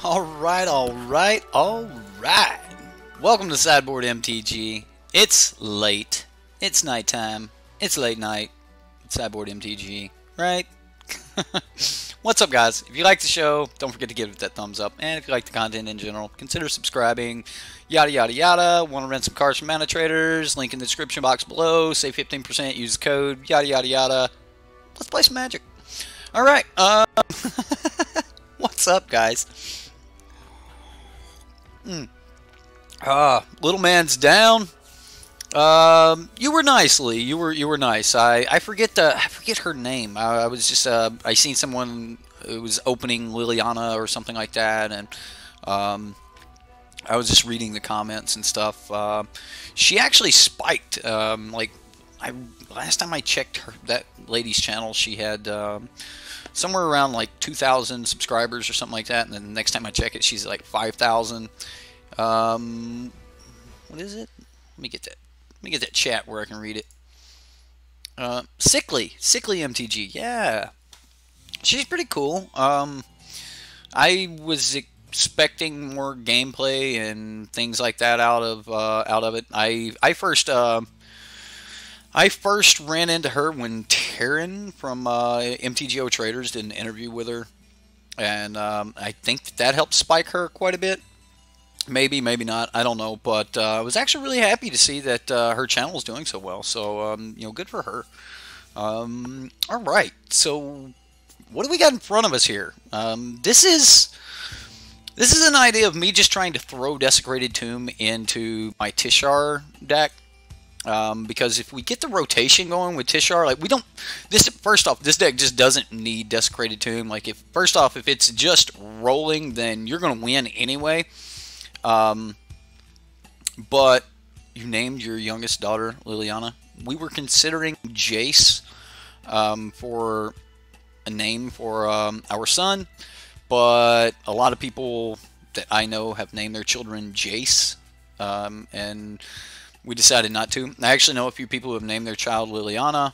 Alright, alright, alright. Welcome to SideboardMTG. It's late. It's nighttime. It's late night. It's SideboardMTG, right? What's up, guys? If you like the show, don't forget to give it that thumbs up. And if you like the content in general, consider subscribing. Yada, yada, yada. Want to rent some cards from manatraders? Link in the description box below. Save 15%. Use the code. Yada, yada, yada. Let's play some Magic. Alright. What's up, guys? Little man's down. You were nice, Lee. You were nice. I forget her name. I was just I seen someone who was opening Liliana or something like that, and I was just reading the comments and stuff. She actually spiked. Last time I checked that lady's channel, she had somewhere around like 2,000 subscribers or something like that, and then the next time I check it, she's like 5,000. What is it? Let me get that chat where I can read it. Sickly MTG, yeah, she's pretty cool. I was expecting more gameplay and things like that out of it. I first ran into her when Taryn from MTGO Traders did an interview with her, and I think that helped spike her quite a bit. Maybe, maybe not. I don't know. But I was actually really happy to see that her channel is doing so well. So, good for her. All right. So, what do we got in front of us here? This is an idea of me just trying to throw Desecrated Tomb into my Teshar deck. Because if we get the rotation going with Teshar, like first off, this deck just doesn't need Desecrated Tomb. Like, first off, if it's just rolling, then you're going to win anyway. But you named your youngest daughter Liliana. We were considering Jace for a name for our son, but a lot of people that I know have named their children Jace, and we decided not to. I actually know a few people who have named their child Liliana.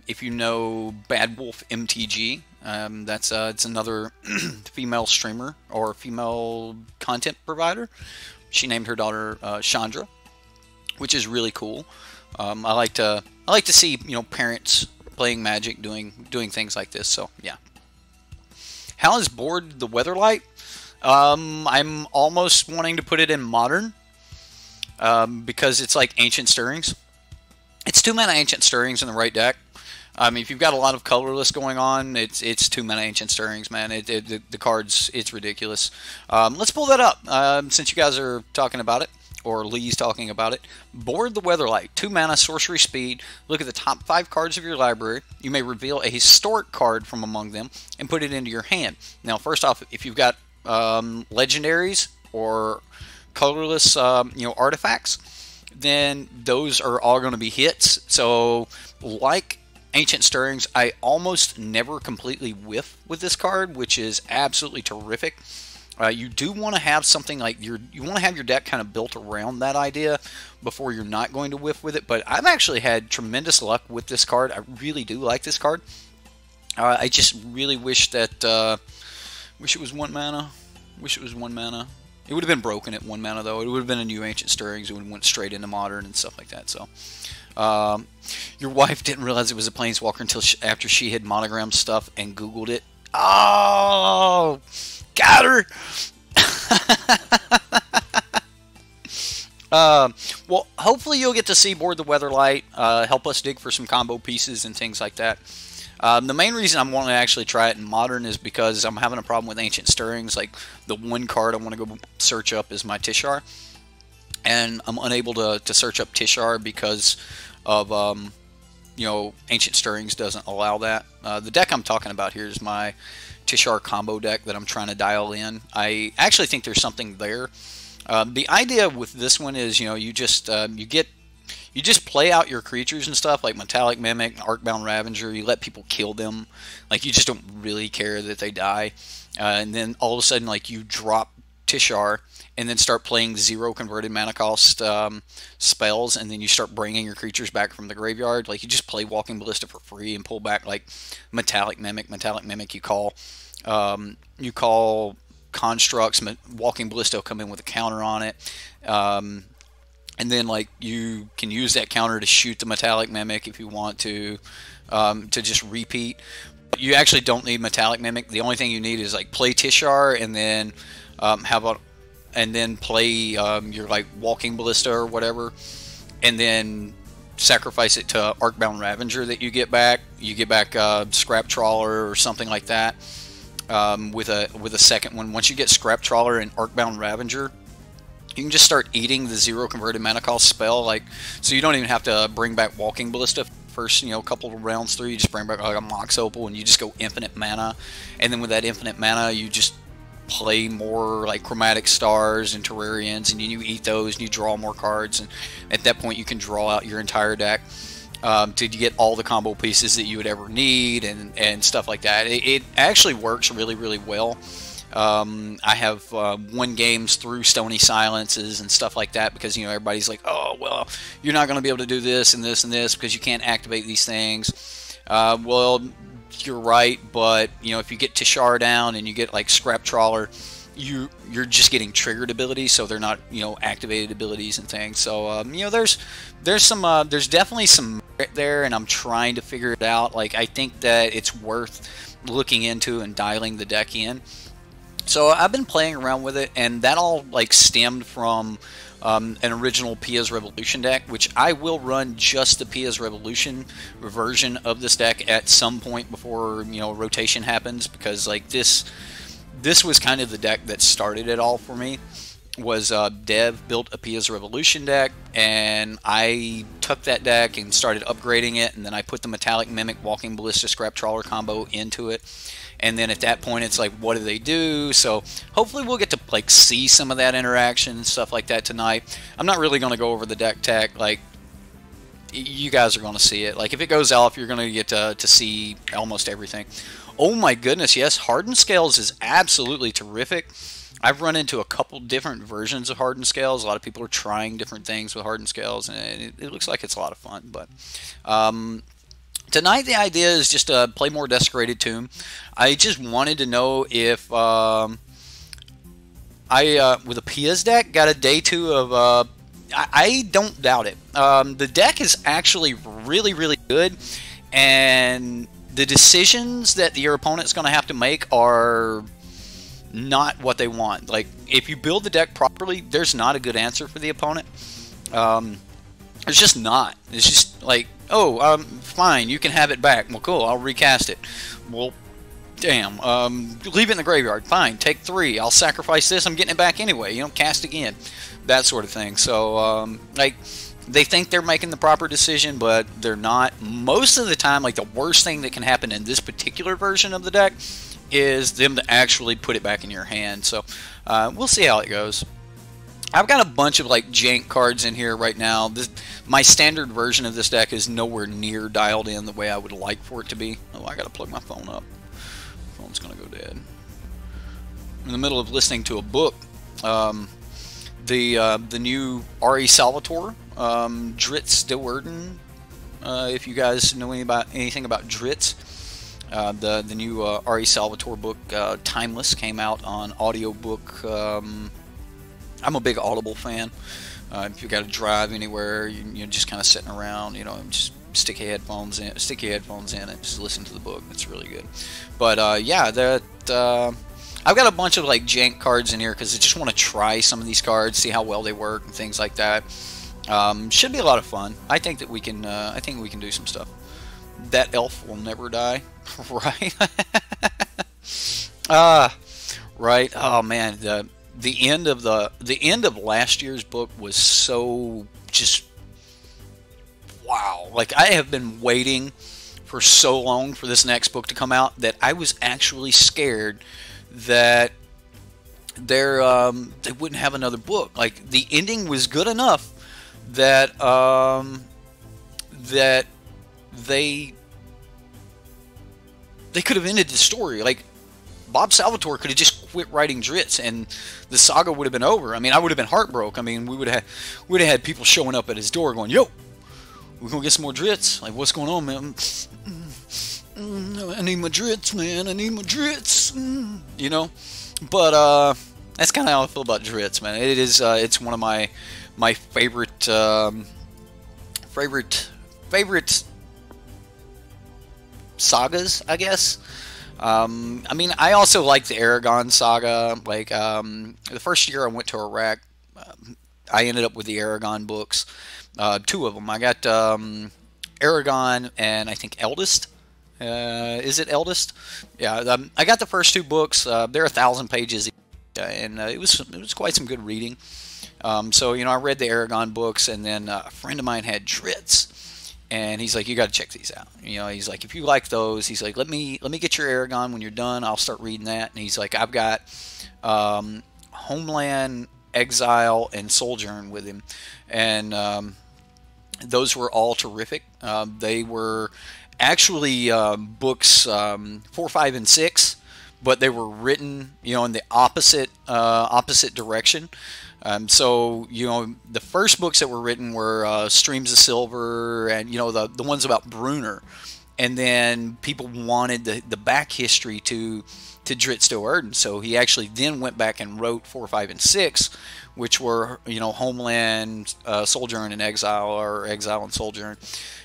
If you know Bad Wolf MTG, it's another female streamer or female content provider. She named her daughter Chandra, which is really cool. I like to see parents playing Magic doing things like this. So yeah. How is Board the Weatherlight? I'm almost wanting to put it in Modern because it's like Ancient Stirrings. It's 2-mana Ancient Stirrings in the right deck. If you've got a lot of colorless going on, it's 2-mana Ancient Stirrings, man. The cards, it's ridiculous. Let's pull that up since you guys are talking about it, or Lee's talking about it. Board the Weatherlight, 2-mana Sorcery Speed. Look at the top 5 cards of your library. You may reveal a historic card from among them and put it into your hand. Now, first off, if you've got legendaries or colorless, artifacts, then those are all going to be hits. So, like Ancient Stirrings, I almost never completely whiff with this card, which is absolutely terrific. You do want to have something like you want to have your deck kind of built around that idea before you're not going to whiff with it. But I've actually had tremendous luck with this card. I really do like this card. I just really wish that wish it was 1 mana. Wish it was 1 mana. It would have been broken at 1 mana, though. It would have been a new Ancient Stirrings. It would have went straight into Modern and stuff like that. So, your wife didn't realize it was a Planeswalker until after she had monogrammed stuff and Googled it. Oh, got her. Well, hopefully you'll get to see Board the Weatherlight, help us dig for some combo pieces and things like that. The main reason I'm wanting to actually try it in Modern is because I'm having a problem with Ancient Stirrings. Like, the one card I want to go search up is my Teshar, and I'm unable to search up Teshar because of Ancient Stirrings doesn't allow that. The deck I'm talking about here is my Teshar combo deck that I'm trying to dial in. I actually think there's something there. The idea with this one is you just play out your creatures and stuff, like Metallic Mimic, Arcbound Ravager. You let people kill them. Like, you just don't really care that they die. And then all of a sudden, like, you drop Teshar and then start playing 0 converted mana cost spells, and then you start bringing your creatures back from the graveyard. Like, you just play Walking Ballista for free and pull back, like, Metallic Mimic. Metallic Mimic you call constructs. Walking Ballista will come in with a counter on it. And then like you can use that counter to shoot the Metallic Mimic if you want to just repeat. You actually don't need Metallic Mimic. The only thing you need is like play Teshar and then play your like Walking Ballista or whatever, and then sacrifice it to Arcbound Ravager that you get back. You get back Scrap Trawler or something like that with a second one. Once you get Scrap Trawler and Arcbound Ravager, you can just start eating the 0 converted mana cost spell. Like, so you don't even have to bring back Walking Ballista first, couple of rounds through. You just bring back like a Mox Opal and you just go infinite mana, and then with that infinite mana you just play more like Chromatic Stars and Terrarians, and you eat those and you draw more cards, and at that point you can draw out your entire deck to get all the combo pieces that you would ever need and stuff like that. It actually works really, really well. I have won games through Stony Silences and stuff like that because, everybody's like, oh, well, you're not going to be able to do this and this and this because you can't activate these things. Well, you're right, but, if you get Teshar down and you get, like, Scrap Trawler, you're just getting triggered abilities, so they're not, activated abilities and things. So, there's definitely some merit there, and I'm trying to figure it out. Like, I think that it's worth looking into and dialing the deck in. So I've been playing around with it, and that all like stemmed from an original Pia's Revolution deck, which I will run just the Pia's Revolution version of this deck at some point before rotation happens, because like this was kind of the deck that started it all for me. Was Dev built a Pia's Revolution deck, and I took that deck and started upgrading it, and then I put the Metallic Mimic Walking Ballista Scrap Trawler combo into it. And then at that point, it's like, what do they do? So hopefully we'll get to like see some of that interaction and stuff like that tonight. I'm not really going to go over the deck tech. Like, you guys are going to see it. Like, if it goes off, you're going to get to see almost everything. Oh my goodness, yes, Hardened Scales is absolutely terrific. I've run into a couple different versions of Hardened Scales. A lot of people are trying different things with Hardened Scales, and it looks like it's a lot of fun. But tonight, the idea is just to play more Desecrated Tomb. I just wanted to know if with a Pia's deck, got a day 2 of... I don't doubt it. The deck is actually really, really good, and the decisions that your opponent's going to have to make are not what they want. Like, if you build the deck properly, there's not a good answer for the opponent. It's just not. It's just like, oh, fine, you can have it back. Well, cool, I'll recast it. Well, damn, leave it in the graveyard. Fine, take 3. I'll sacrifice this. I'm getting it back anyway. Cast again. That sort of thing. So, like, they think they're making the proper decision, but they're not. Most of the time, like, the worst thing that can happen in this particular version of the deck is them to actually put it back in your hand. So, we'll see how it goes. I've got a bunch of like jank cards in here right now. My standard version of this deck is nowhere near dialed in the way I would like for it to be. Oh, I gotta plug my phone up. Phone's gonna go dead. I'm in the middle of listening to a book. The new R.E. Salvatore, Dritz de Werden. If you guys know anything about Dritz. The new R.E. Salvatore book, Timeless, came out on audiobook. I'm a big Audible fan. If you got to drive anywhere, you're just kind of sitting around, just stick your headphones in, and just listen to the book. It's really good. But yeah, I've got a bunch of like jank cards in here because I just want to try some of these cards, see how well they work and things like that. Should be a lot of fun. I think that we can. I think we can do some stuff. That elf will never die, right? Right. Oh man, the end of last year's book was so just wow. Like, I have been waiting for so long for this next book to come out that I was actually scared that they wouldn't have another book. Like, the ending was good enough that that they could have ended the story. Like, Bob Salvatore could have just quit writing Dritz and the saga would have been over. I mean, I would have been heartbroken. I mean, we would have had people showing up at his door going, "Yo, we're gonna get some more Dritz. Like, what's going on, man? I need my Dritz, man. I need my Dritz." But that's kind of how I feel about Dritz, man. It is it's one of my favorite favorite sagas, I guess. I mean, I also like the Aragon saga. Like the first year I went to Iraq, I ended up with the Aragon books. Two of them. I got Aragon and I think Eldest. Is it Eldest? Yeah, I got the first two books. They're 1,000 pages, and it was quite some good reading. So you know, I read the Aragon books, and then a friend of mine had Dritz, and he's like, "You got to check these out." You know, he's like, "If you like those," he's like, "Let me get your Aragon when you're done. I'll start reading that." And he's like, "I've got Homeland, Exile, and Sojourn with him," and those were all terrific. They were actually books 4, 5, and 6, but they were written, you know, in the opposite direction. So you know, the first books that were written were Streams of Silver, and you know, the ones about Bruner, and then people wanted the back history to Dritz Do'Urden, so he actually then went back and wrote 4, 5, and 6, which were, you know, Homeland, Sojourn, and Exile, or Exile and Sojourn,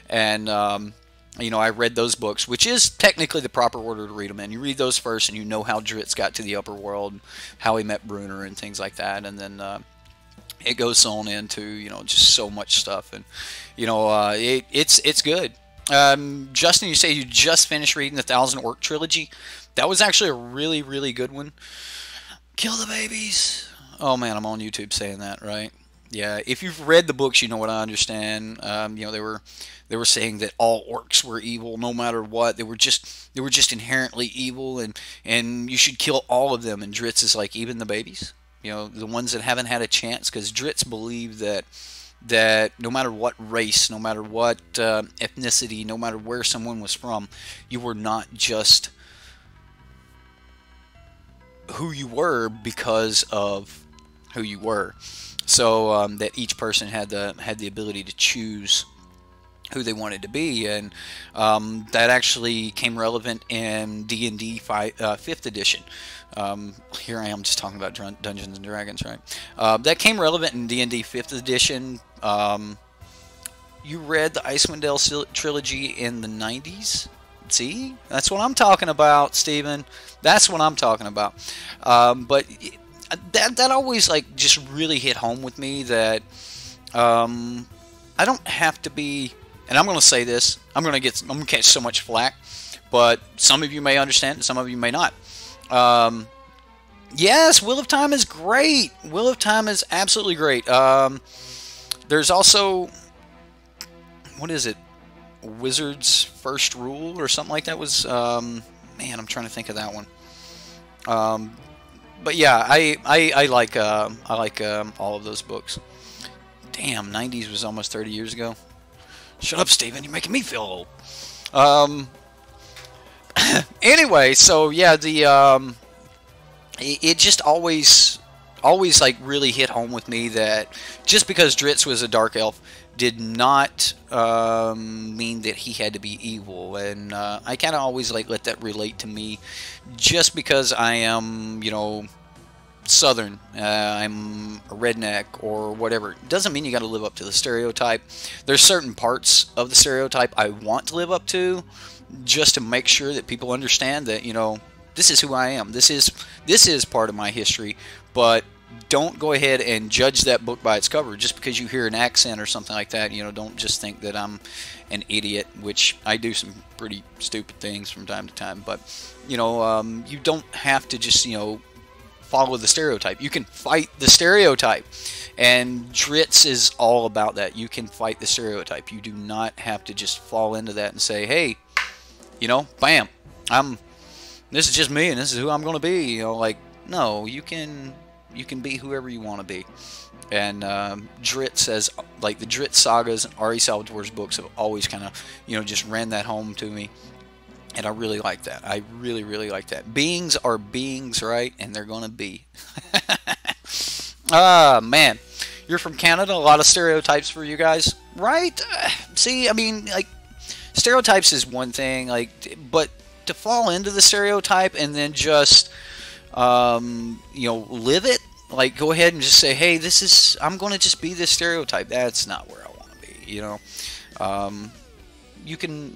and you know, I read those books, which is technically the proper order to read them in. You read those first, and you know how Dritz got to the upper world, how he met Bruner, and things like that, and then it goes on into, you know, just so much stuff, and you know, it's good. Justin, you say you just finished reading the Thousand Orc trilogy. That was actually a really, really good one. Kill the babies. Oh man, I'm on YouTube saying that, right? Yeah, if you've read the books, you know what I understand. You know, they were saying that all orcs were evil, no matter what. They were just inherently evil, and you should kill all of them. And Dritz is like, even the babies, you know, the ones that haven't had a chance, because Dritz believed that no matter what race, no matter what ethnicity, no matter where someone was from, you were not just who you were because of who you were. So that each person had the ability to choose who they wanted to be, and that actually came relevant in D&D 5th edition. Here I am just talking about Dungeons and Dragons, right? That came relevant in D&D 5th edition. You read the Icewind Dale trilogy in the 90s? See? That's what I'm talking about, Steven. That's what I'm talking about. But that always, like, just really hit home with me that I don't have to be, and I'm going to say this, I'm going to catch so much flack, but some of you may understand and some of you may not. Yes, Wheel of Time is great. Wheel of Time is absolutely great. There's also, what is it? Wizard's First Rule or something like that was, man, I'm trying to think of that one. But yeah, I like all of those books. Damn, 90s was almost 30 years ago. Shut up, Steven. You're making me feel old. Anyway, so yeah, it just always like really hit home with me that just because Dritz was a dark elf did not mean that he had to be evil, and I kind of always like let that relate to me. Just because I am, you know, Southern, I'm a redneck or whatever, doesn't mean you got to live up to the stereotype. There's certain parts of the stereotype I want to live up to, just to make sure that people understand that, you know, this is who I am. This is part of my history, but don't go ahead and judge that book by its cover just because you hear an accent or something like that. You know, don't just think that I'm an idiot, which I do some pretty stupid things from time to time. But, you know, you don't have to just, you know, follow the stereotype. You can fight the stereotype. And Dritz is all about that. You can fight the stereotype. You do not have to just fall into that and say, hey, you know, bam, this is just me and this is who I'm going to be. You know, like, no, you can be whoever you want to be. And Dritz says, like, the Dritz sagas and Ari Salvatore's books have always kind of, you know, just ran that home to me. And I really like that. I really, really like that. Beings are beings, right? And they're going to be. Man. You're from Canada. A lot of stereotypes for you guys, right? See, I mean, like, stereotypes is one thing, like, but to fall into the stereotype and then just You know, live it. Like, go ahead and just say, hey, this is, I'm going to just be this stereotype. That's not where I want to be, you know. You can,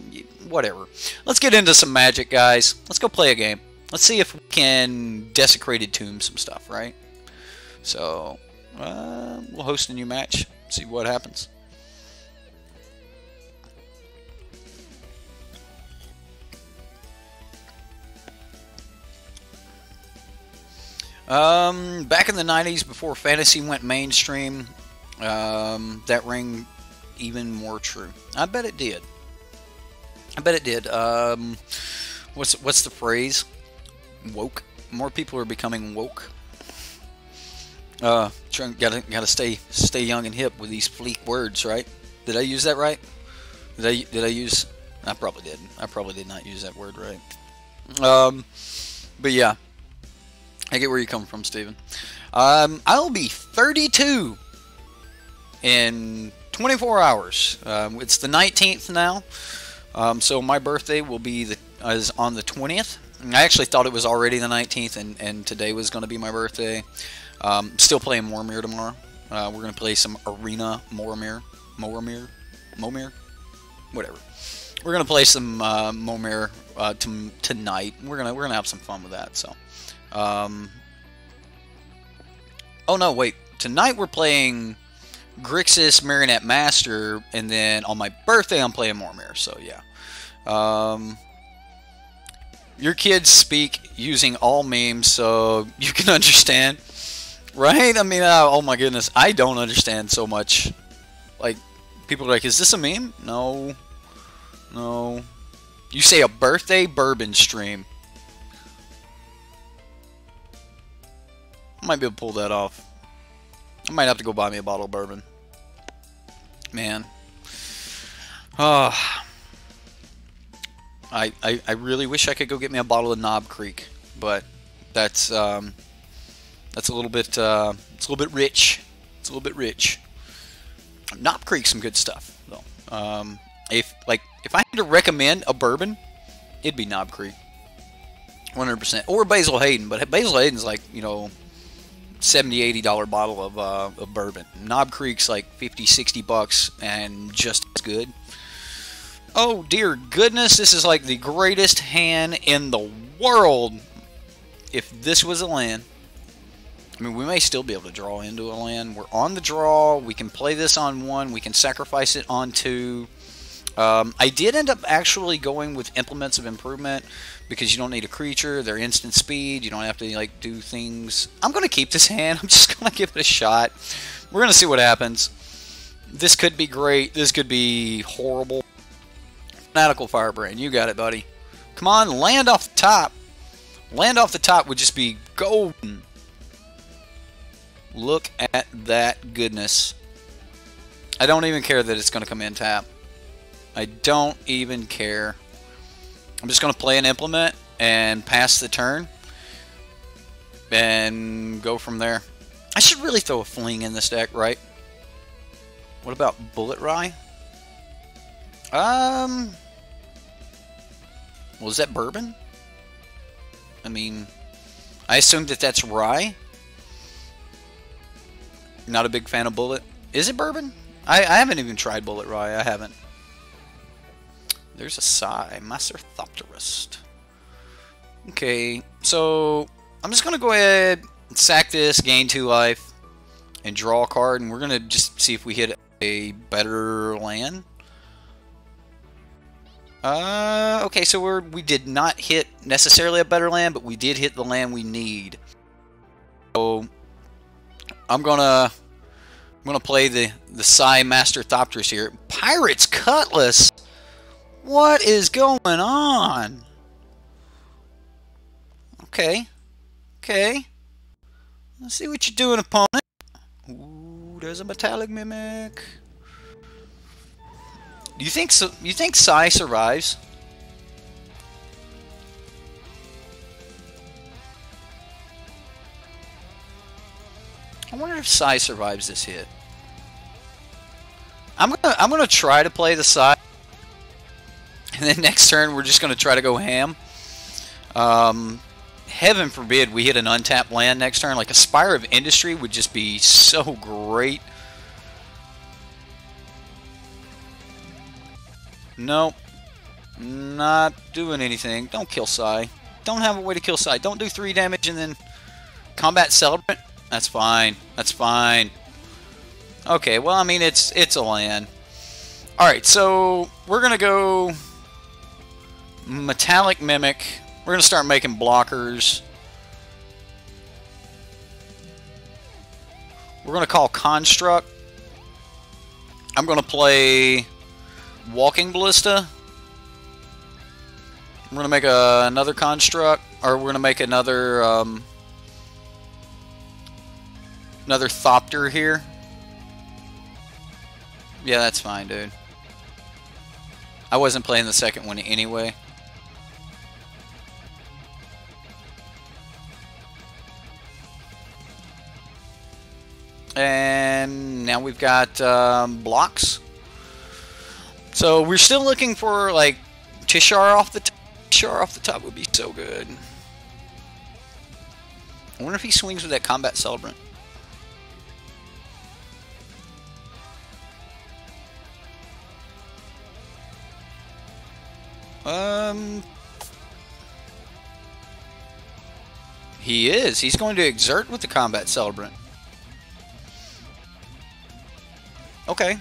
whatever. Let's get into some Magic, guys. Let's go play a game. Let's see if we can Desecrated Tomb some stuff, right? So, we'll host a new match, see what happens. Back in the 90s, before fantasy went mainstream, that rang even more true. I bet it did. I bet it did. What's the phrase? Woke. More people are becoming woke. Gotta stay young and hip with these fleek words, right? Did I use that right? Did I use? I probably didn't. I probably did not use that word right. But yeah. I get where you come from, Steven. I'll be 32 in 24 hours. It's the 19th now, so my birthday will be is on the 20th. I actually thought it was already the 19th, and today was going to be my birthday. Still playing Mormir tomorrow. We're going to play some Arena Mormir, whatever. We're going to play some Mormir tonight. We're gonna have some fun with that. So. Oh no, wait. Tonight we're playing Grixis Marionette Master, and then on my birthday I'm playing Mormir, so yeah. Your kids speak using all memes, so you can understand, right? I mean, oh my goodness, I don't understand so much. Like, people are like, is this a meme? No. No. You say a birthday bourbon stream. I might be able to pull that off. I might have to go buy me a bottle of bourbon. Man. I really wish I could go get me a bottle of Knob Creek, but that's a little bit it's a little bit rich. It's a little bit rich. Knob Creek's some good stuff though. If I had to recommend a bourbon, it'd be Knob Creek. 100%. Or Basil Hayden, but Basil Hayden's like, you know, $70, $80 bottle of bourbon. Knob Creek's like $50, $60 and just as good. Oh dear goodness, this is like the greatest hand in the world. If this was a land, I mean, we may still be able to draw into a land. We're on the draw. We can play this on one. We can sacrifice it on two. I did end up actually going with Implements of Improvement because you don't need a creature. They're instant speed. You don't have to like do things. I'm going to keep this hand. I'm just going to give it a shot. We're going to see what happens. This could be great. This could be horrible. Fanatical Firebrand. You got it, buddy. Come on, land off the top. Land off the top would just be golden. Look at that goodness. I don't even care that it's going to come in tap. I don't even care. I'm just going to play an implement and pass the turn and go from there. I should really throw a fling in this deck, right? What about Bullet Rye? Well, is that bourbon? I mean, I assume that that's rye. Not a big fan of Bullet. Is it bourbon? I haven't even tried Bullet Rye. I haven't. There's a Psy. Master Thopterist. Okay, so I'm just going to go ahead and sack this, gain 2 life, and draw a card, and we're going to just see if we hit a better land. Okay, so we did not hit necessarily a better land, but we did hit the land we need. So I'm gonna play the Psy Master Thopterist here. Pirate's Cutlass. What is going on? Okay. Okay. Let's see what you're doing, opponent. Ooh, there's a Metallic Mimic. Do you think so? You think Psy survives? I wonder if Psy survives this hit. I'm gonna try to play the Psy. And then next turn, we're just going to try to go ham. heaven forbid we hit an untapped land next turn. Like a Spire of Industry would just be so great. Nope. Not doing anything. Don't kill Sai. Don't have a way to kill Sai. Don't do 3 damage and then combat Celebrant. That's fine. That's fine. Okay, well, I mean, it's a land. Alright, so we're going to go Metallic Mimic. We're going to start making blockers. We're going to call Construct. I'm going to play Walking Ballista. We're going to make another Construct, or we're going to make another Thopter here. Yeah, that's fine, dude. I wasn't playing the second one anyway. And now we've got blocks. So we're still looking for like Teshar off the top. Teshar off the top would be so good. I wonder if he swings with that Combat Celebrant. He is. He's going to exert with the Combat Celebrant. Okay.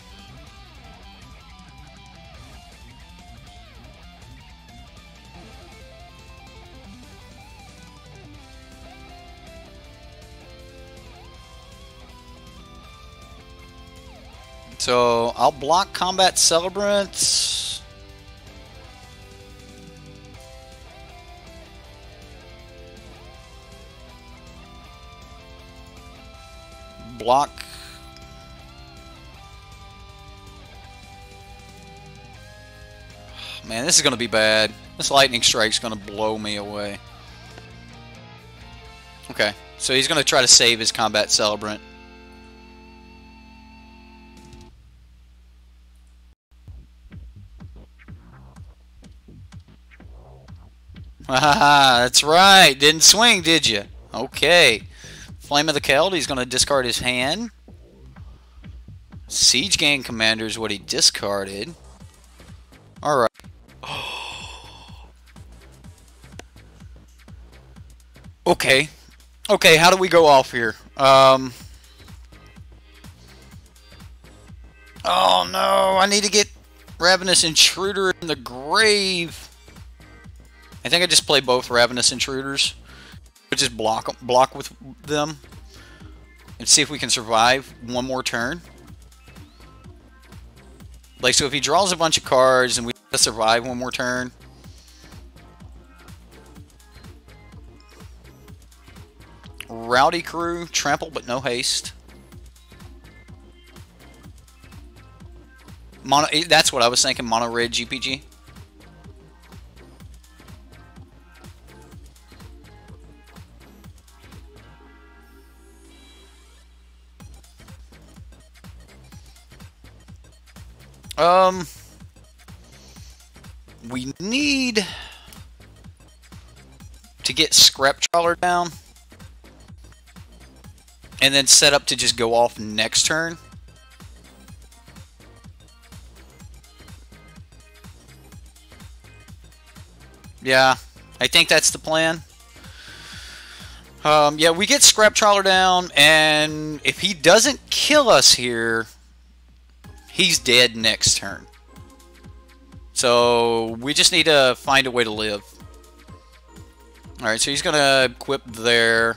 So I'll block Combat Celebrants. Block. Man, this is going to be bad. This Lightning Strike's going to blow me away. Okay, so he's going to try to save his Combat Celebrant. Haha, that's right. Didn't swing, did you? Okay. Flame of the Keld, he's going to discard his hand. Siege Gang Commander is what he discarded. Alright. Okay. Okay, how do we go off here? Oh no, I need to get Ravenous Intruder in the grave. I think I just play both Ravenous Intruders. Just block with them. And see if we can survive one more turn. Like, so if he draws a bunch of cards and we survive one more turn. Rowdy Crew, trample but no haste. Mono, that's what I was thinking, mono red GPG. We need to get Scrap Trawler down and then set up to just go off next turn. Yeah, I think that's the plan. Yeah, we get Scrap Trawler down, and if he doesn't kill us here, he's dead next turn. So we just need to find a way to live. Alright, so he's going to equip there.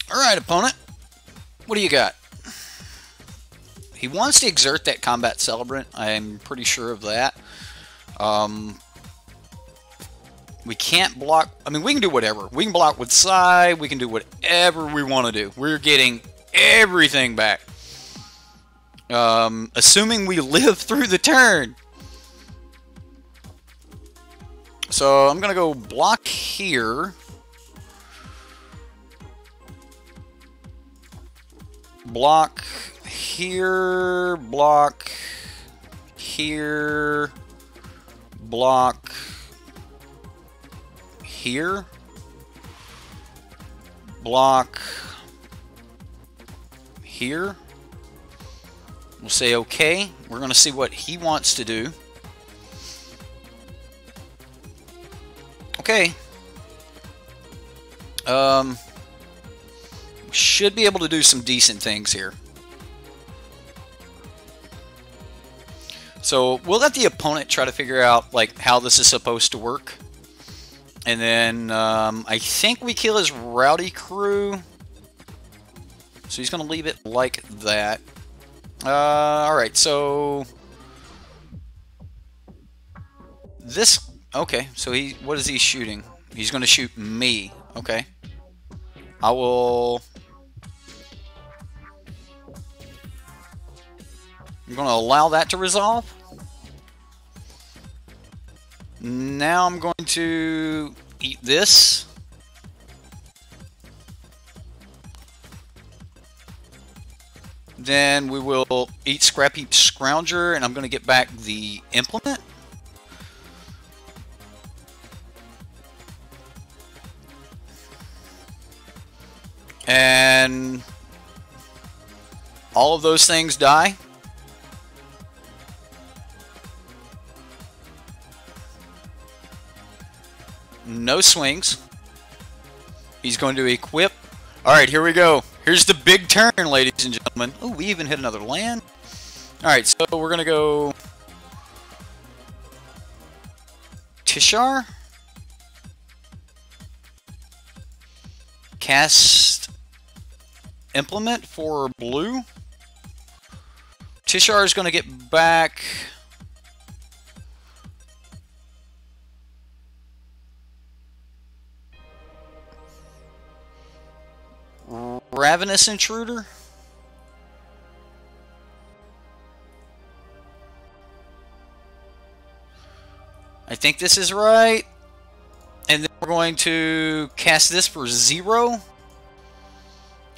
Alright, opponent. What do you got? He wants to exert that Combat Celebrant. I'm pretty sure of that. We can't block. I mean, we can do whatever. We can block with Sai. We can do whatever we want to do. We're getting everything back. Assuming we live through the turn. So I'm going to go block here. Block here. Block here. Block here. Block here. We'll say okay. We're going to see what he wants to do. Okay. Should be able to do some decent things here. So we'll let the opponent try to figure out like how this is supposed to work. And then I think we kill his rowdy crew. So he's going to leave it like that. Alright, so this, okay, so what is he shooting? He's going to shoot me, okay. I'm going to allow that to resolve. Now I'm going to eat this. Then we will eat Scrapheap Scrounger, and I'm going to get back the implement. And all of those things die. No swings. He's going to equip. Alright, here we go. Here's the big turn, ladies and gentlemen. Oh, we even hit another land. Alright, so we're going to go Teshar. Cast Implement for blue. Teshar is going to get back Ravenous Intruder. I think this is right. And then we're going to cast this for 0.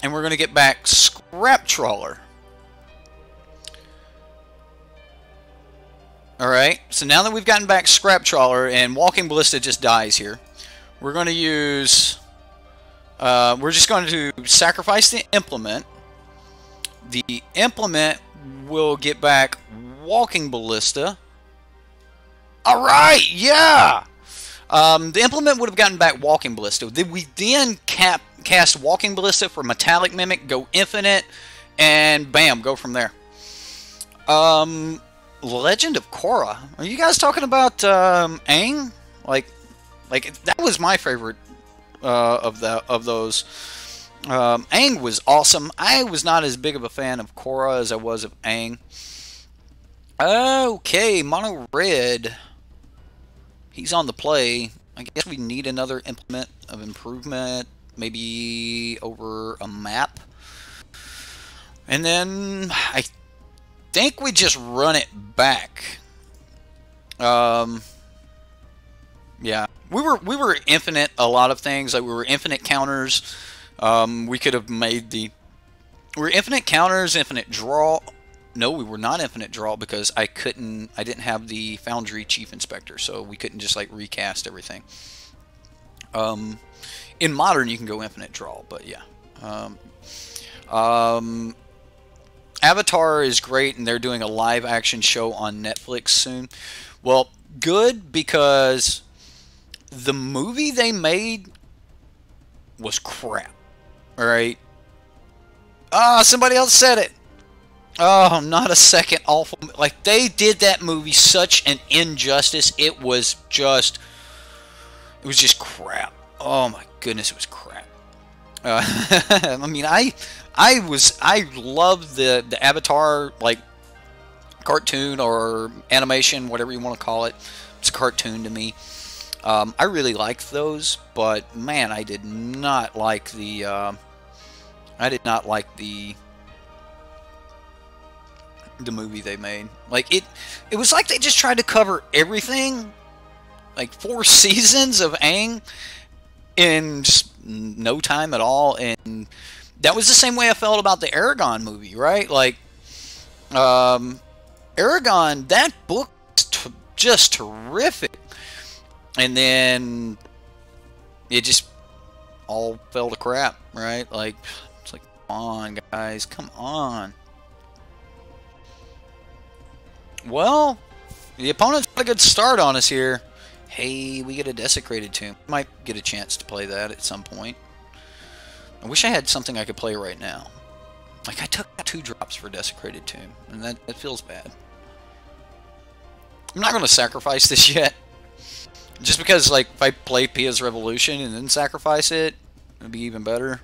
And we're going to get back Scrap Trawler. Alright, so now that we've gotten back Scrap Trawler and Walking Ballista just dies here, we're going to use... we're just going to sacrifice the implement. The implement will get back Walking Ballista. Alright, yeah! The implement would have gotten back Walking Ballista. We then cast Walking Ballista for Metallic Mimic, go infinite, and bam, go from there. Legend of Korra. Are you guys talking about Aang? Like that was my favorite of those. Aang was awesome. I was not as big of a fan of Korra as I was of Aang. Okay, mono red. He's on the play. I guess we need another implement of improvement, maybe over a map. And then I think we just run it back. Yeah, we were infinite a lot of things. Like we were infinite counters. We could have made we were infinite counters, infinite draw. No, we were not infinite draw because I didn't have the Foundry Chief Inspector, so we couldn't just like recast everything. In Modern, you can go infinite draw, but yeah. Avatar is great, and they're doing a live action show on Netflix soon. Well, good, because the movie they made was crap. Alright? Somebody else said it. Oh, not a second awful. Like, they did that movie such an injustice. It was just crap. Oh my goodness, it was crap. I mean, I loved the Avatar, like, cartoon or animation, whatever you want to call it. It's a cartoon to me. I really liked those, but man, I did not like the movie they made. Like, it was like they just tried to cover everything like 4 seasons of Aang in just no time at all. And that was the same way I felt about the Aragon movie, right? Like, Aragon, that book was just terrific. And then it just all fell to crap, right? Like, it's like, come on, guys, come on. Well, the opponent's got a good start on us here. Hey, we get a Desecrated Tomb. Might get a chance to play that at some point. I wish I had something I could play right now. Like, I took 2 drops for Desecrated Tomb, and that feels bad. I'm not going to sacrifice this yet. Just because, like, if I play Pia's Revolution and then sacrifice it, it'd be even better.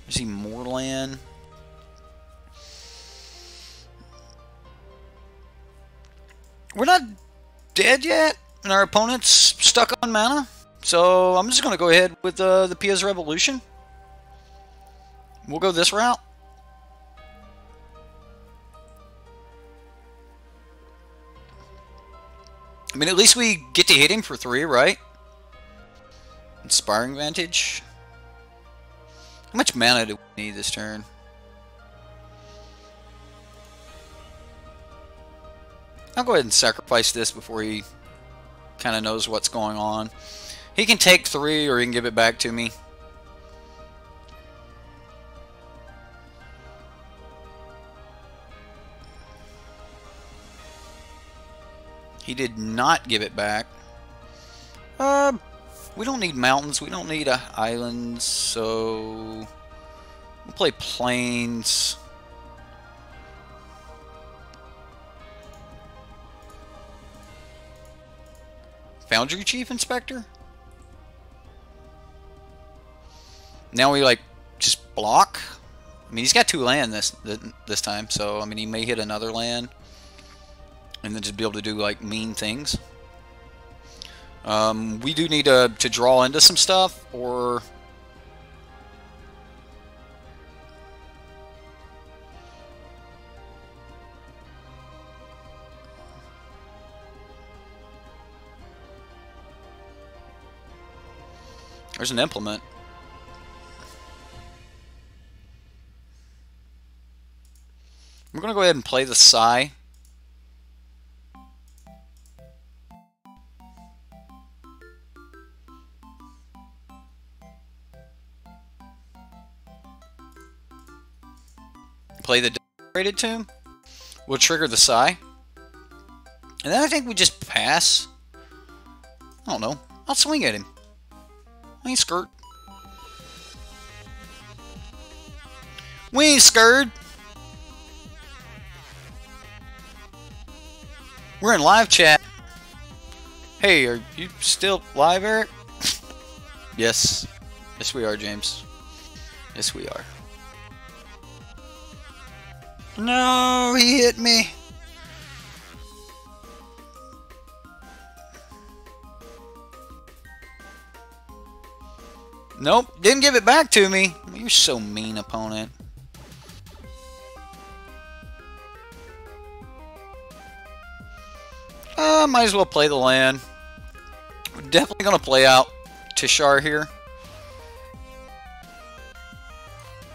I see more land. We're not dead yet, and our opponent's stuck on mana. So I'm just going to go ahead with the Pia's Revolution. We'll go this route. I mean, at least we get to hit him for 3, right? Inspiring Vantage. How much mana do we need this turn? I'll go ahead and sacrifice this before he kind of knows what's going on. He can take 3 or he can give it back to me. He did not give it back. We don't need mountains. We don't need islands. So we'll play plains. Foundry Chief Inspector. Now we like just block. I mean, he's got 2 land this time. So I mean, he may hit another land. And then just be able to do, like, mean things. We do need to draw into some stuff, or... There's an implement. We're going to go ahead and play the Psy. Play the Desecrated Tomb. We'll trigger the Psy. And then I think we just pass. I don't know. I'll swing at him. I ain't scared. We ain't scared. We're in live chat. Hey, are you still live, Eric? Yes. Yes, we are, James. Yes, we are. No, he hit me. Nope, didn't give it back to me. You're so mean, opponent. Might as well play the land. We're definitely going to play out Teshar here.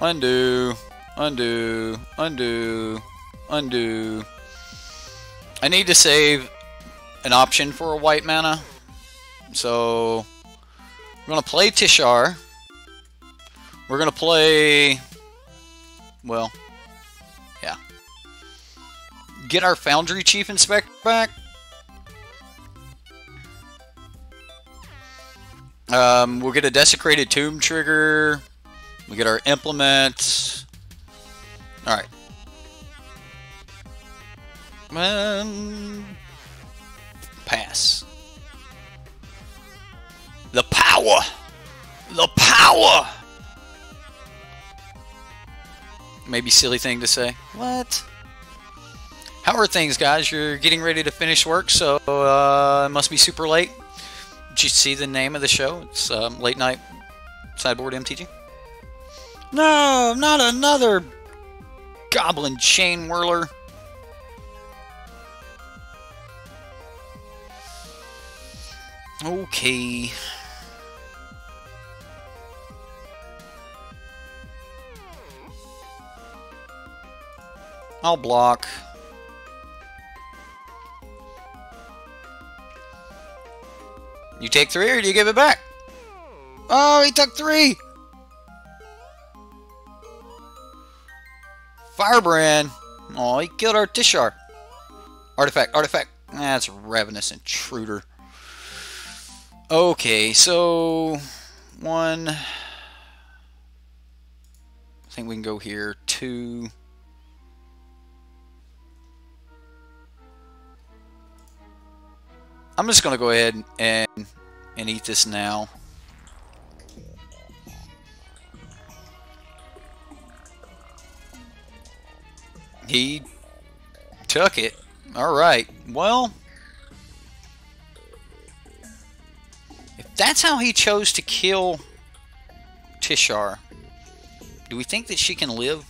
Undo. Undo, undo, undo. I need to save an option for a white mana. So, we're going to play Teshar. We're going to play... Well, yeah. Get our Foundry Chief Inspector back. We'll get a Desecrated Tomb trigger. We'll get our implement. Alright. Pass. The power! The power! Maybe silly thing to say. What? How are things, guys? You're getting ready to finish work, so it must be super late. Did you see the name of the show? It's Late Night Sideboard MTG. No, not another Goblin Chain Whirler. Okay. I'll block. You take 3 or do you give it back? Oh, he took 3! Firebrand! Oh, he killed our Teshar. Artifact, artifact. That's Ravenous Intruder. Okay, so... 1... I think we can go here. 2... I'm just going to go ahead and eat this now. He took it. Alright. Well, if that's how he chose to kill Teshar, do we think that she can live?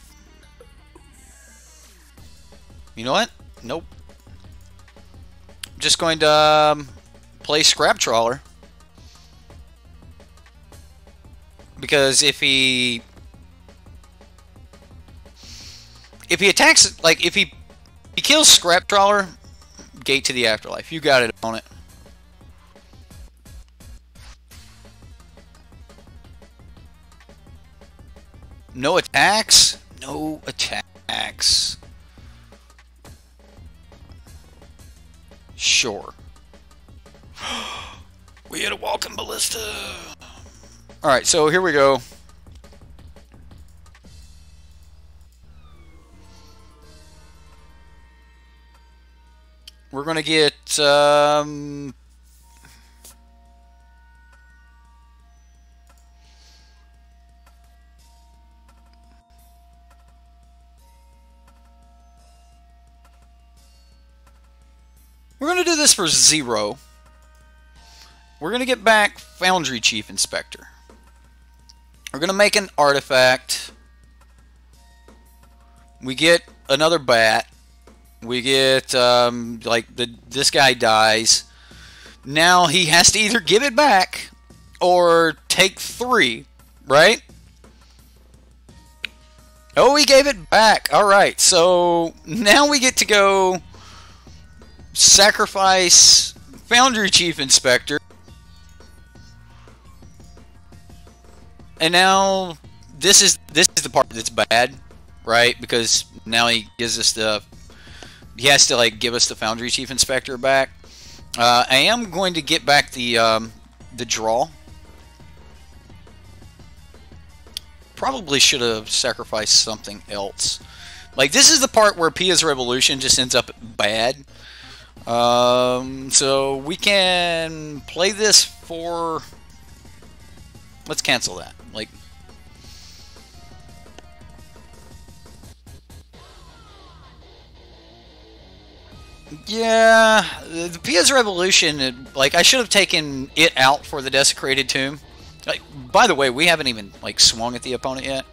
You know what? Nope. Just going to play Scrap Trawler, because if he attacks, like if he kills Scrap Trawler, Gate to the Afterlife. You got it on it. No attacks. No attacks. Sure. We had a walking ballista. Alright, so here we go. We're going to get... we're going to do this for 0. We're going to get back Foundry Chief Inspector. We're going to make an artifact. We get another bat. We get, like, this guy dies. Now he has to either give it back or take 3, right? Oh, he gave it back. Alright, so now we get to go sacrifice Foundry Chief Inspector. And now this is the part that's bad, right? Because now he gives us the... he has to, like, give us the Foundry Chief Inspector back. I am going to get back the draw. Probably should have sacrificed something else. Like, this is the part where Pia's Revolution just ends up bad. So we can play this for... let's cancel that. Like... yeah, the Pia's Revolution, like, I should have taken it out for the Desecrated Tomb. Like, by the way, we haven't even, like, swung at the opponent yet.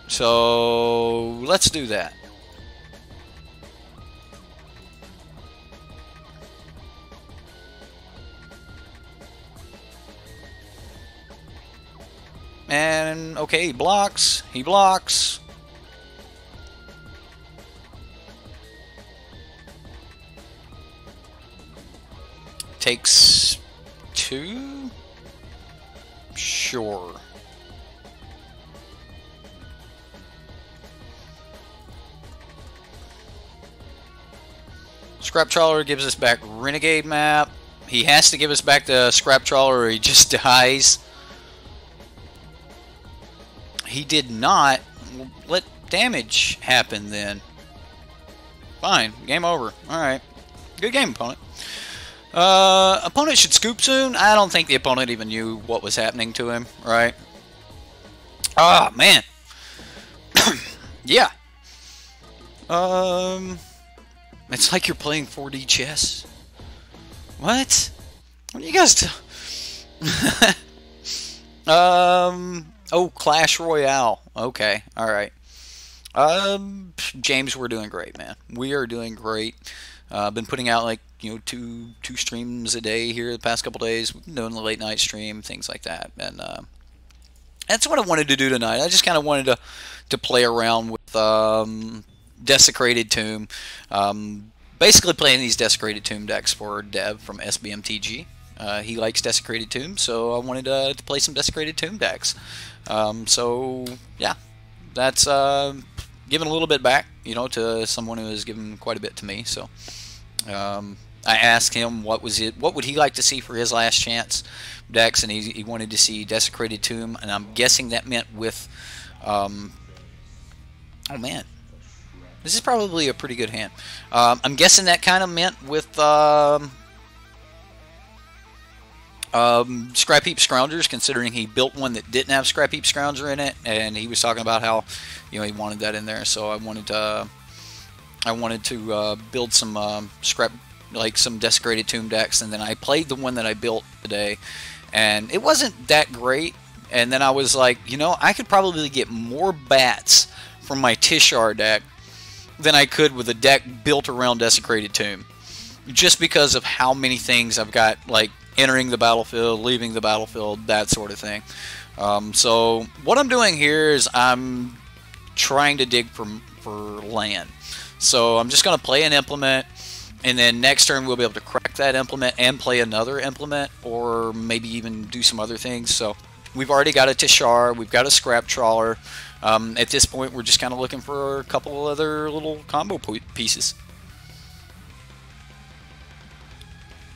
So, let's do that. And, okay, he blocks. He blocks. Takes 2? Sure. Scrap Trawler gives us back Renegade Map. He has to give us back the Scrap Trawler or he just dies. He did not. Let damage happen then. Fine. Game over. Alright. Good game, opponent. Opponent should scoop soon. I don't think the opponent even knew what was happening to him, right? Ah, man. Yeah. It's like you're playing 4D chess. What? What are you guys oh, Clash Royale. Okay, alright. James, we're doing great, man. We are doing great. Been putting out like two streams a day here the past couple days. We've been doing the late night stream, things like that, and that's what I wanted to do tonight. I just kind of wanted to play around with Desecrated Tomb. Basically playing these Desecrated Tomb decks for Dev from SBMTG. He likes Desecrated Tomb, so I wanted to play some Desecrated Tomb decks. So yeah, that's giving a little bit back, to someone who has given quite a bit to me. So I asked him what would he like to see for his last chance decks, and he wanted to see Desecrated Tomb, and I'm guessing that meant with oh man, this is probably a pretty good hand. I'm guessing that kind of meant with Scrapheap Scroungers, considering he built one that didn't have Scrapheap Scrounger in it, and he was talking about how he wanted that in there. So I wanted to build some some Desecrated Tomb decks, and then I played the one that I built today, and it wasn't that great. And then I was like, I could probably get more bats from my Teshar deck than I could with a deck built around Desecrated Tomb, just because of how many things I've got, like entering the battlefield, leaving the battlefield, that sort of thing. So what I'm doing here is I'm trying to dig for land. So I'm just going to play an implement, and then next turn we'll be able to crack that implement and play another implement, or maybe even do some other things. So we've already got a Teshar, we've got a Scrap Trawler. At this point we're just kind of looking for a couple other little combo pieces.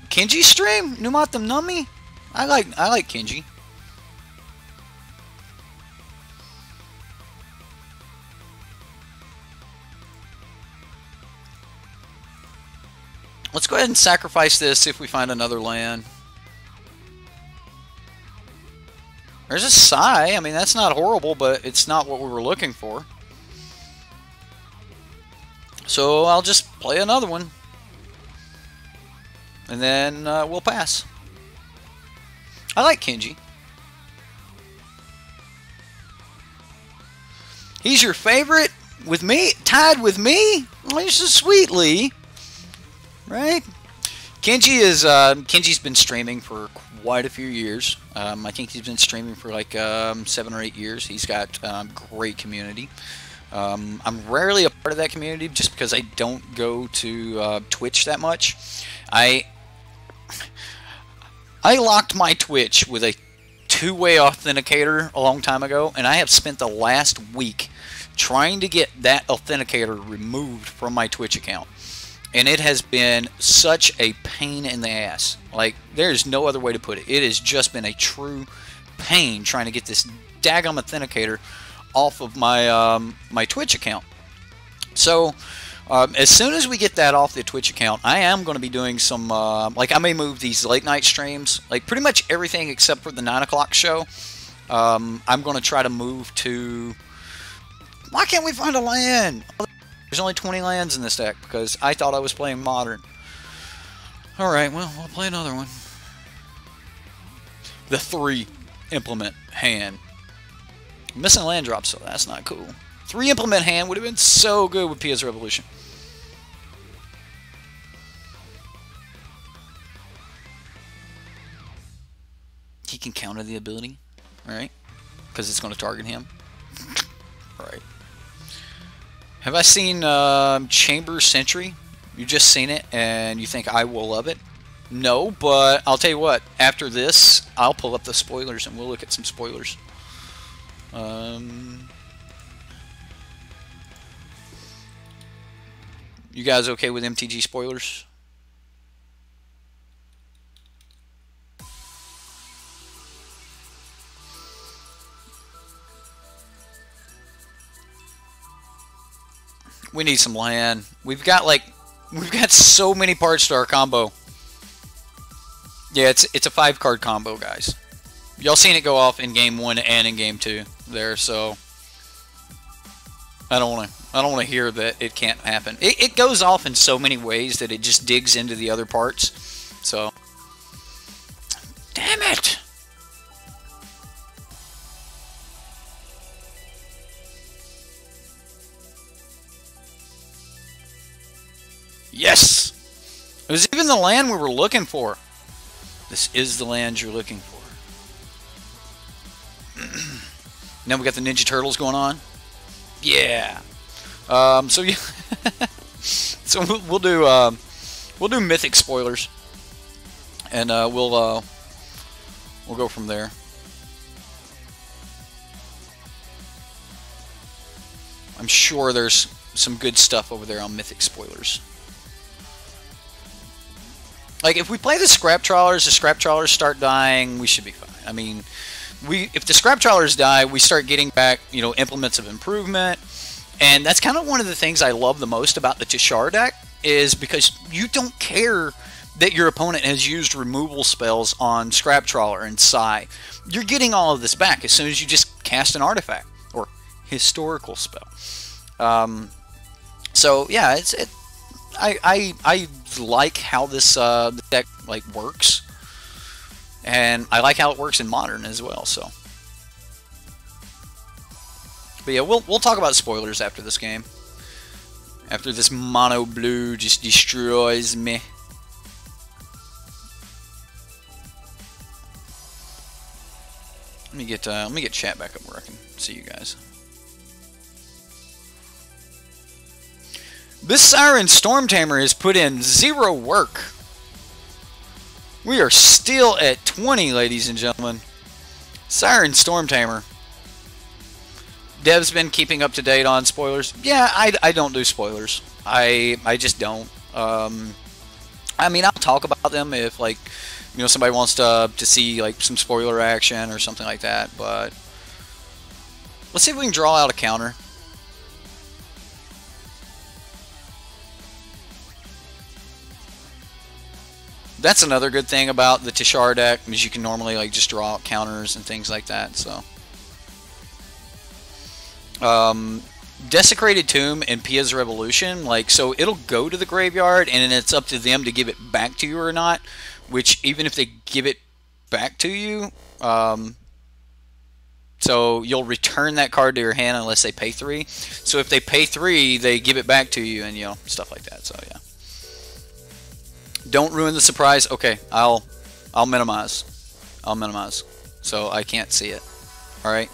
Kenji stream? Numatam Nummy? I like Kenji. Let's go ahead and sacrifice this, see if we find another land. There's a Sai. I mean, that's not horrible, but it's not what we were looking for. So I'll just play another one, and then we'll pass. I like Kenji. He's your favorite? With me? Tied with me? Oh, you're so sweet, Lee. Right? Kenji's been streaming for quite a few years. I think he's been streaming for like 7 or 8 years. He's got great community. I'm rarely a part of that community just because I don't go to Twitch that much. I locked my Twitch with a two-way authenticator a long time ago, and I have spent the last week trying to get that authenticator removed from my Twitch account. And it has been such a pain in the ass. Like, there's no other way to put it. It has just been a true pain trying to get this daggum authenticator off of my my Twitch account. So as soon as we get that off the Twitch account, I am going to be doing some like, I may move these late night streams, like pretty much everything except for the 9 o'clock show. I'm going to try to move to... Why can't we find a land? There's only 20 lands in this deck because I thought I was playing Modern. Alright, well, we'll play another one. The 3 implement hand. I'm missing a land drop, so that's not cool. 3 implement hand would have been so good with PS Revolution. He can counter the ability, right? Because it's going to target him. Right. Have I seen Chamber Sentry? You just seen it and you think I will love it? No, but I'll tell you what. After this, I'll pull up the spoilers and we'll look at some spoilers. You guys okay with MTG spoilers? We need some land. We've got so many parts to our combo. Yeah, it's a 5-card combo, guys. Y'all seen it go off in game 1 and in game 2 there, so I don't want to hear that it can't happen. It goes off in so many ways that it just digs into the other parts. So damn it. Yes! It was even the land we were looking for. This is the land you're looking for. Now we got the Ninja Turtles going on. Yeah. So yeah. So we'll do mythic spoilers, and we'll go from there. I'm sure there's some good stuff over there on mythic spoilers. Like, if we play the scrap trawlers start dying, we should be fine. I mean, if the scrap trawlers die, we start getting back, you know, implements of improvement. And that's kind of one of the things I love the most about the Teshar deck, is because you don't care that your opponent has used removal spells on scrap trawler and Psy. You're getting all of this back as soon as you just cast an artifact or historical spell. So yeah, I like how this deck like works, and I like how it works in Modern as well. So, but yeah, we'll talk about spoilers after this game. After this mono blue just destroys me. Let me get chat back up where I can see you guys. This Siren Storm Tamer has put in 0 work. We are still at 20, ladies and gentlemen. Siren Storm Tamer. Dev's been keeping up to date on spoilers. Yeah, I don't do spoilers. I just don't. I mean, I'll talk about them if, like, you know, somebody wants to see like some spoiler action or something like that. But let's see if we can draw out a counter. That's another good thing about the Teshar deck, is you can normally like just draw out counters and things like that. So, Desecrated Tomb and Pia's Revolution, like, so it'll go to the graveyard, and then it's up to them to give it back to you or not. Which, even if they give it back to you, so you'll return that card to your hand unless they pay 3. So if they pay 3, they give it back to you, and you know, stuff like that. So yeah. Don't ruin the surprise. Okay, I'll minimize. I'll minimize, so I can't see it. All right,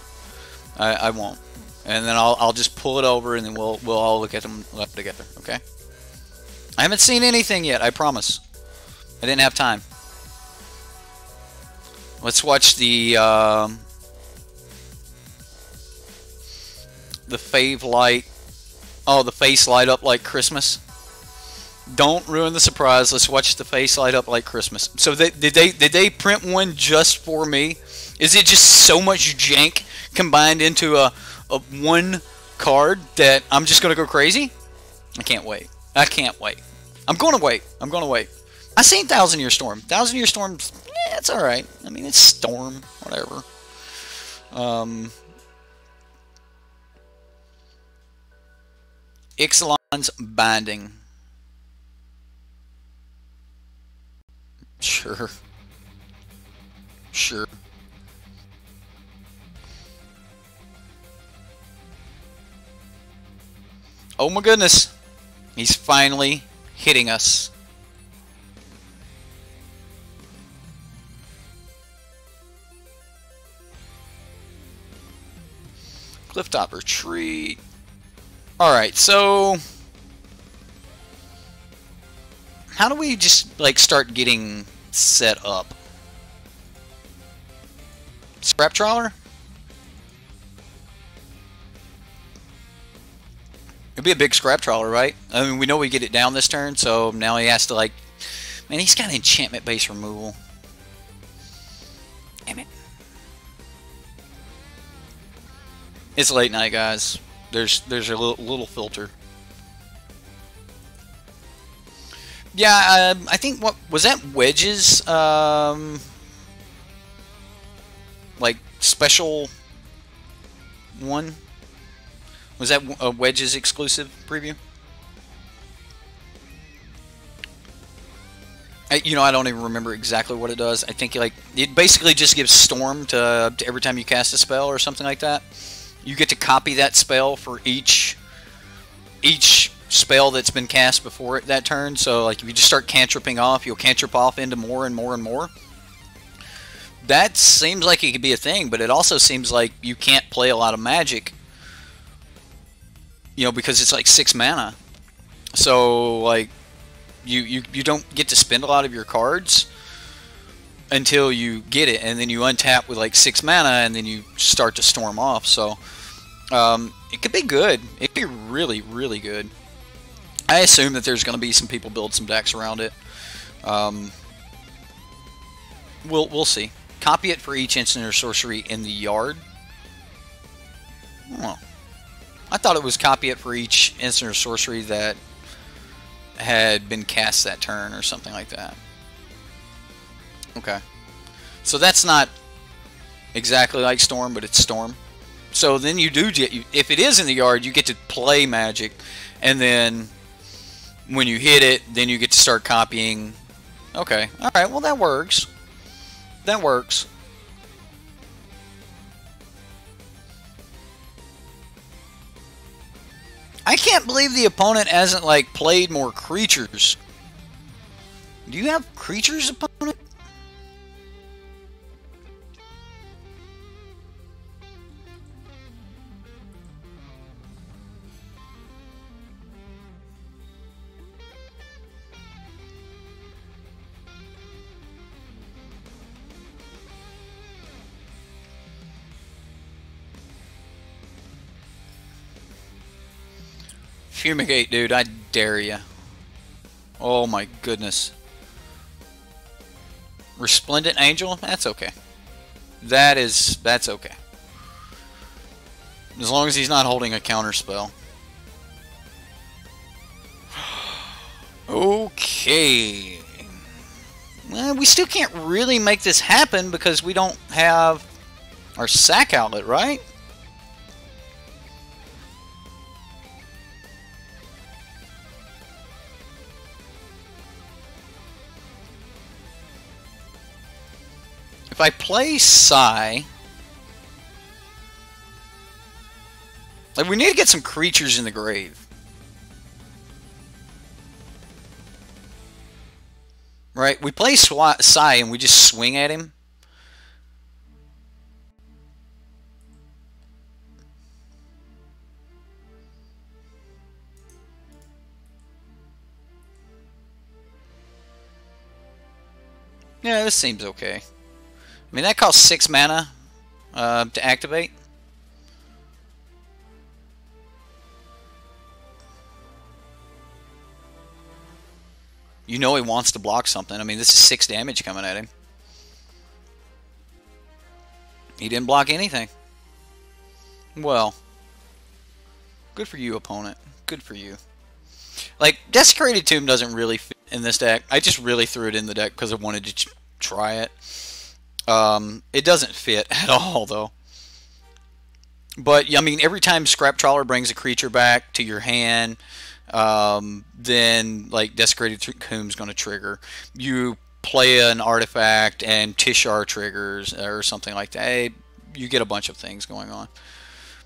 I won't, and then I'll just pull it over, and then we'll all look at them together. Okay. I haven't seen anything yet. I promise. I didn't have time. Let's watch the fave light. Oh, the face light up like Christmas. Don't ruin the surprise. Let's watch the face light up like Christmas. So did they print one just for me? Is it just so much jank combined into a one card that I'm just gonna go crazy? I can't wait. I can't wait. I'm gonna wait. I'm gonna wait. I seen 1000 Year Storm. 1000 Year Storm, yeah, it's all right. I mean, it's Storm, whatever. Ixalan's Binding. Sure. Sure. Oh my goodness. He's finally hitting us. Clifftop Retreat. Alright, so how do we just like start getting set up? Scrap Trawler? It'd be a big Scrap Trawler, right? I mean, we know we get it down this turn, so now he has to, like, man, he's got enchantment base removal. Damn it. It's late night, guys. There's a little filter. Yeah, I think, what was that, Wedges, like special one? Was that a Wedges exclusive preview? You know, I don't even remember exactly what it does. I think like it basically just gives Storm to every time you cast a spell or something like that. You get to copy that spell for each spell that's been cast before it that turn. So like if you just start cantripping off, you'll cantrip off into more and more and more. That seems like it could be a thing, but it also seems like you can't play a lot of Magic, you know, because it's like 6 mana. So like you don't get to spend a lot of your cards until you get it, and then you untap with like 6 mana, and then you start to storm off. So it could be good. It could be really, really good. I assume that there's going to be some people build some decks around it. We'll see. Copy it for each instant or sorcery in the yard. Oh. I thought it was copy it for each instant or sorcery that had been cast that turn or something like that. Okay. So that's not exactly like Storm, but it's Storm. So then you do get, if it is in the yard, you get to play Magic, and then when you hit it, then you get to start copying. Okay. Alright, well that works. That works. I can't believe the opponent hasn't like played more creatures. Do you have creatures, opponent? Fumigate, dude, I dare you. Oh my goodness. Resplendent Angel? That's okay. That's okay. As long as he's not holding a counter spell. Okay. Well, we still can't really make this happen because we don't have our sack outlet, right? If I play Psy, like we need to get some creatures in the grave. Right? We play Psy and we just swing at him. Yeah, this seems okay. I mean, that costs 6 mana to activate. You know he wants to block something. I mean, this is 6 damage coming at him. He didn't block anything. Well, good for you, opponent. Good for you. Like, Desecrated Tomb doesn't really fit in this deck. I just really threw it in the deck because I wanted to try it. It doesn't fit at all, though. But, I mean, every time Scrap Trawler brings a creature back to your hand, then, like, Desecrated Tomb's going to trigger. You play an artifact and Teshar triggers or something like that. Hey, you get a bunch of things going on.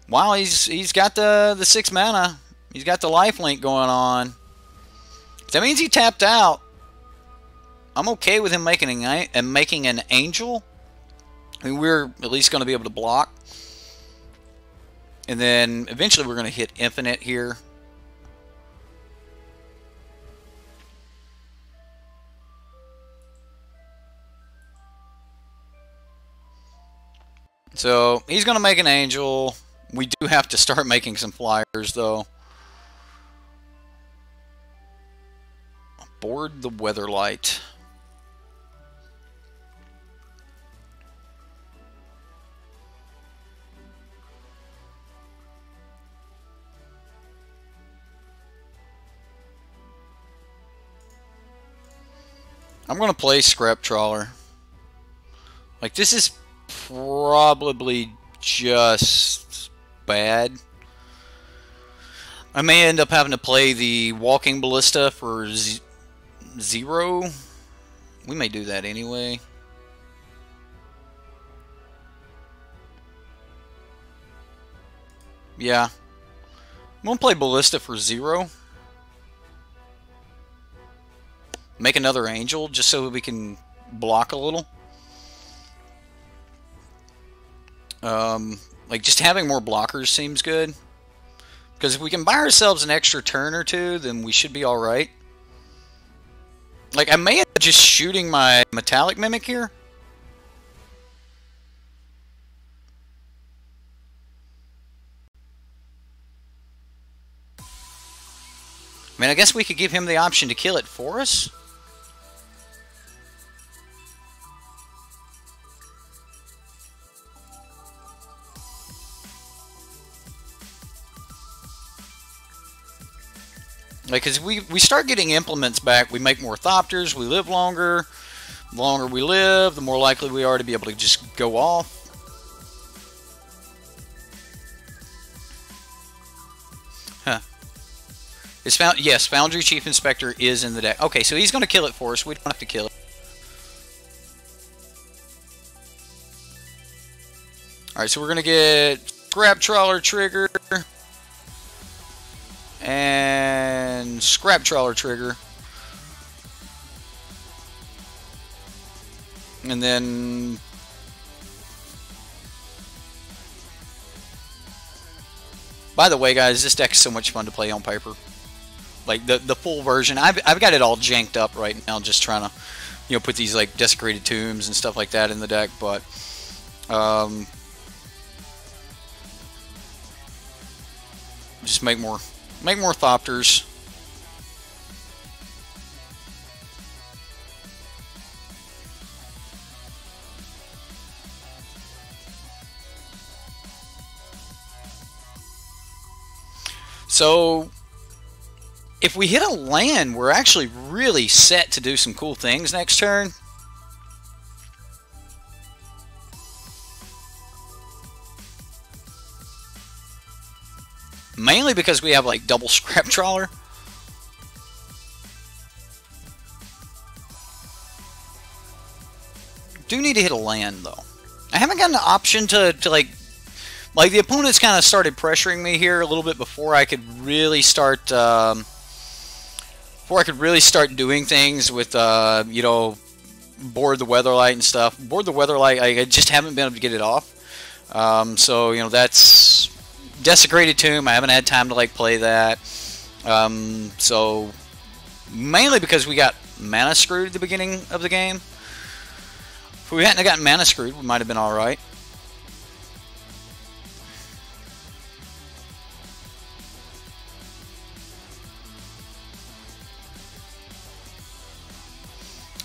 Wow, he's got the 6 mana. He's got the lifelink going on. That means he tapped out. I'm okay with him making an angel. I mean, we're at least going to be able to block. And then eventually we're going to hit infinite here. So he's going to make an angel. We do have to start making some flyers, though. Board the Weatherlight. I'm going to play Scrap Trawler. Like, this is probably just bad. I may end up having to play the Walking Ballista for 0. We may do that anyway. Yeah. I'm going to play Ballista for 0. make another angel just so we can block a little. Like, just having more blockers seems good. Because if we can buy ourselves an extra turn or two, then we should be alright. Like, I may end up just shooting my Metallic Mimic here. I mean, I guess we could give him the option to kill it for us. Like, because we start getting implements back, we make more Thopters, we live longer. The longer we live, the more likely we are to be able to just go off. Huh. It's found. Yes, Foundry Chief Inspector is in the deck. Okay, so he's going to kill it for us. We don't have to kill it. Alright, so we're going to get Scrap Trawler Trigger. And Scrap Trawler Trigger. And then by the way, guys, this deck is so much fun to play on paper. Like the full version. I've got it all janked up right now, just trying to, you know, put these like Desecrated Tombs and stuff like that in the deck, but just make more Thopters. So if we hit a land, we're actually really set to do some cool things next turn. Mainly because we have like double Scrap Trawler. Do need to hit a land though. I haven't gotten the option to like the opponent's kind of started pressuring me here a little bit before I could really start doing things with you know, Board the Weatherlight and stuff. Board the Weatherlight, I just haven't been able to get it off. So you know, that's Desecrated Tomb. I haven't had time to like play that. So mainly because we got mana screwed at the beginning of the game. If we hadn't gotten mana screwed, we might have been all right.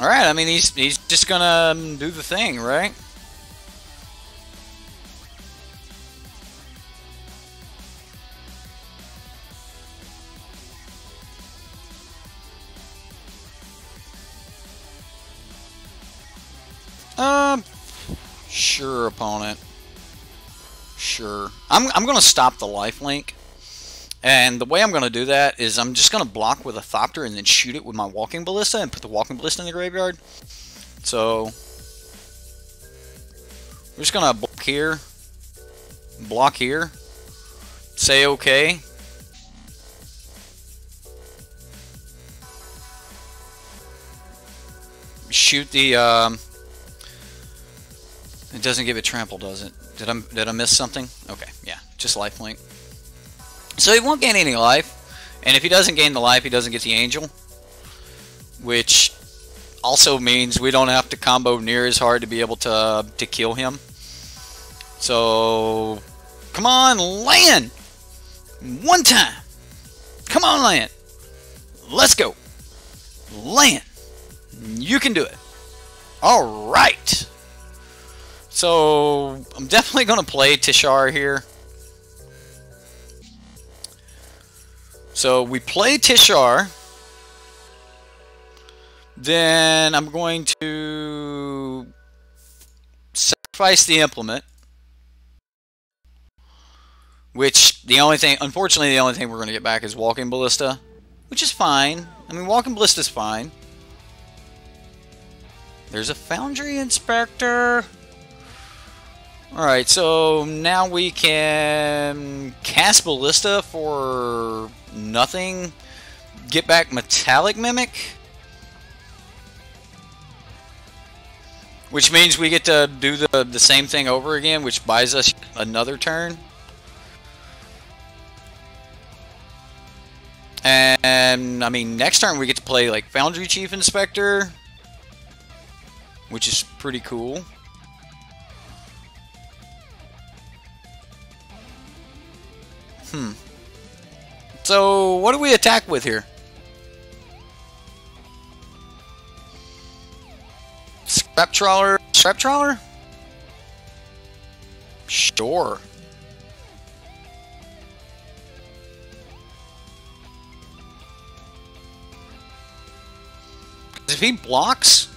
All right. I mean, he's just gonna do the thing, right? Sure, opponent. Sure. I'm gonna stop the lifelink, and the way I'm gonna do that is I'm just gonna block with a Thopter and then shoot it with my Walking Ballista and put the Walking Ballista in the graveyard. So we're just gonna block here, say okay. Shoot the it doesn't give it trample, does it? Did I miss something? Okay, yeah, just lifelink. So he won't gain any life, and if he doesn't gain the life, he doesn't get the angel, which also means we don't have to combo near as hard to be able to kill him. So come on, land! One time! Come on, land! Let's go! Land! You can do it. Alright! So I'm definitely going to play Teshar here. So we play Teshar. Then I'm going to sacrifice the implement. Which, unfortunately, the only thing we're going to get back is Walking Ballista. Which is fine. I mean, Walking Ballista is fine. There's a Foundry Inspector. Alright, so now we can cast Ballista for nothing. Get back Metallic Mimic. which means we get to do the same thing over again, which buys us another turn. And I mean, next turn we get to play like Foundry Chief Inspector, which is pretty cool. So what do we attack with here? Scrap trawler? Scrap trawler? Sure. If he blocks...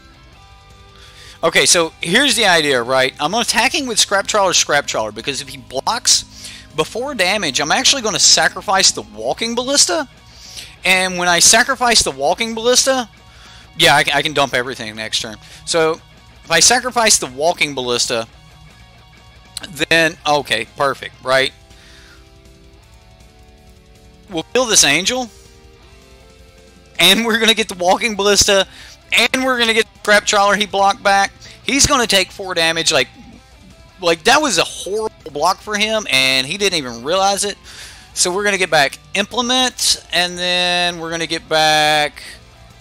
Okay, so here's the idea, right? I'm attacking with Scrap Trawler, because if he blocks before damage, I'm actually going to sacrifice the Walking Ballista. And when I sacrifice the Walking Ballista, yeah, I can dump everything next turn. So if I sacrifice the Walking Ballista, then, okay, perfect, right? We'll kill this Angel, and we're going to get the Walking Ballista, and we're going to get the Scrap Trawler he blocked back. He's going to take 4 damage. Like that was a horrible block for him, and he didn't even realize it. So we're going to get back Implement, and then we're going to get back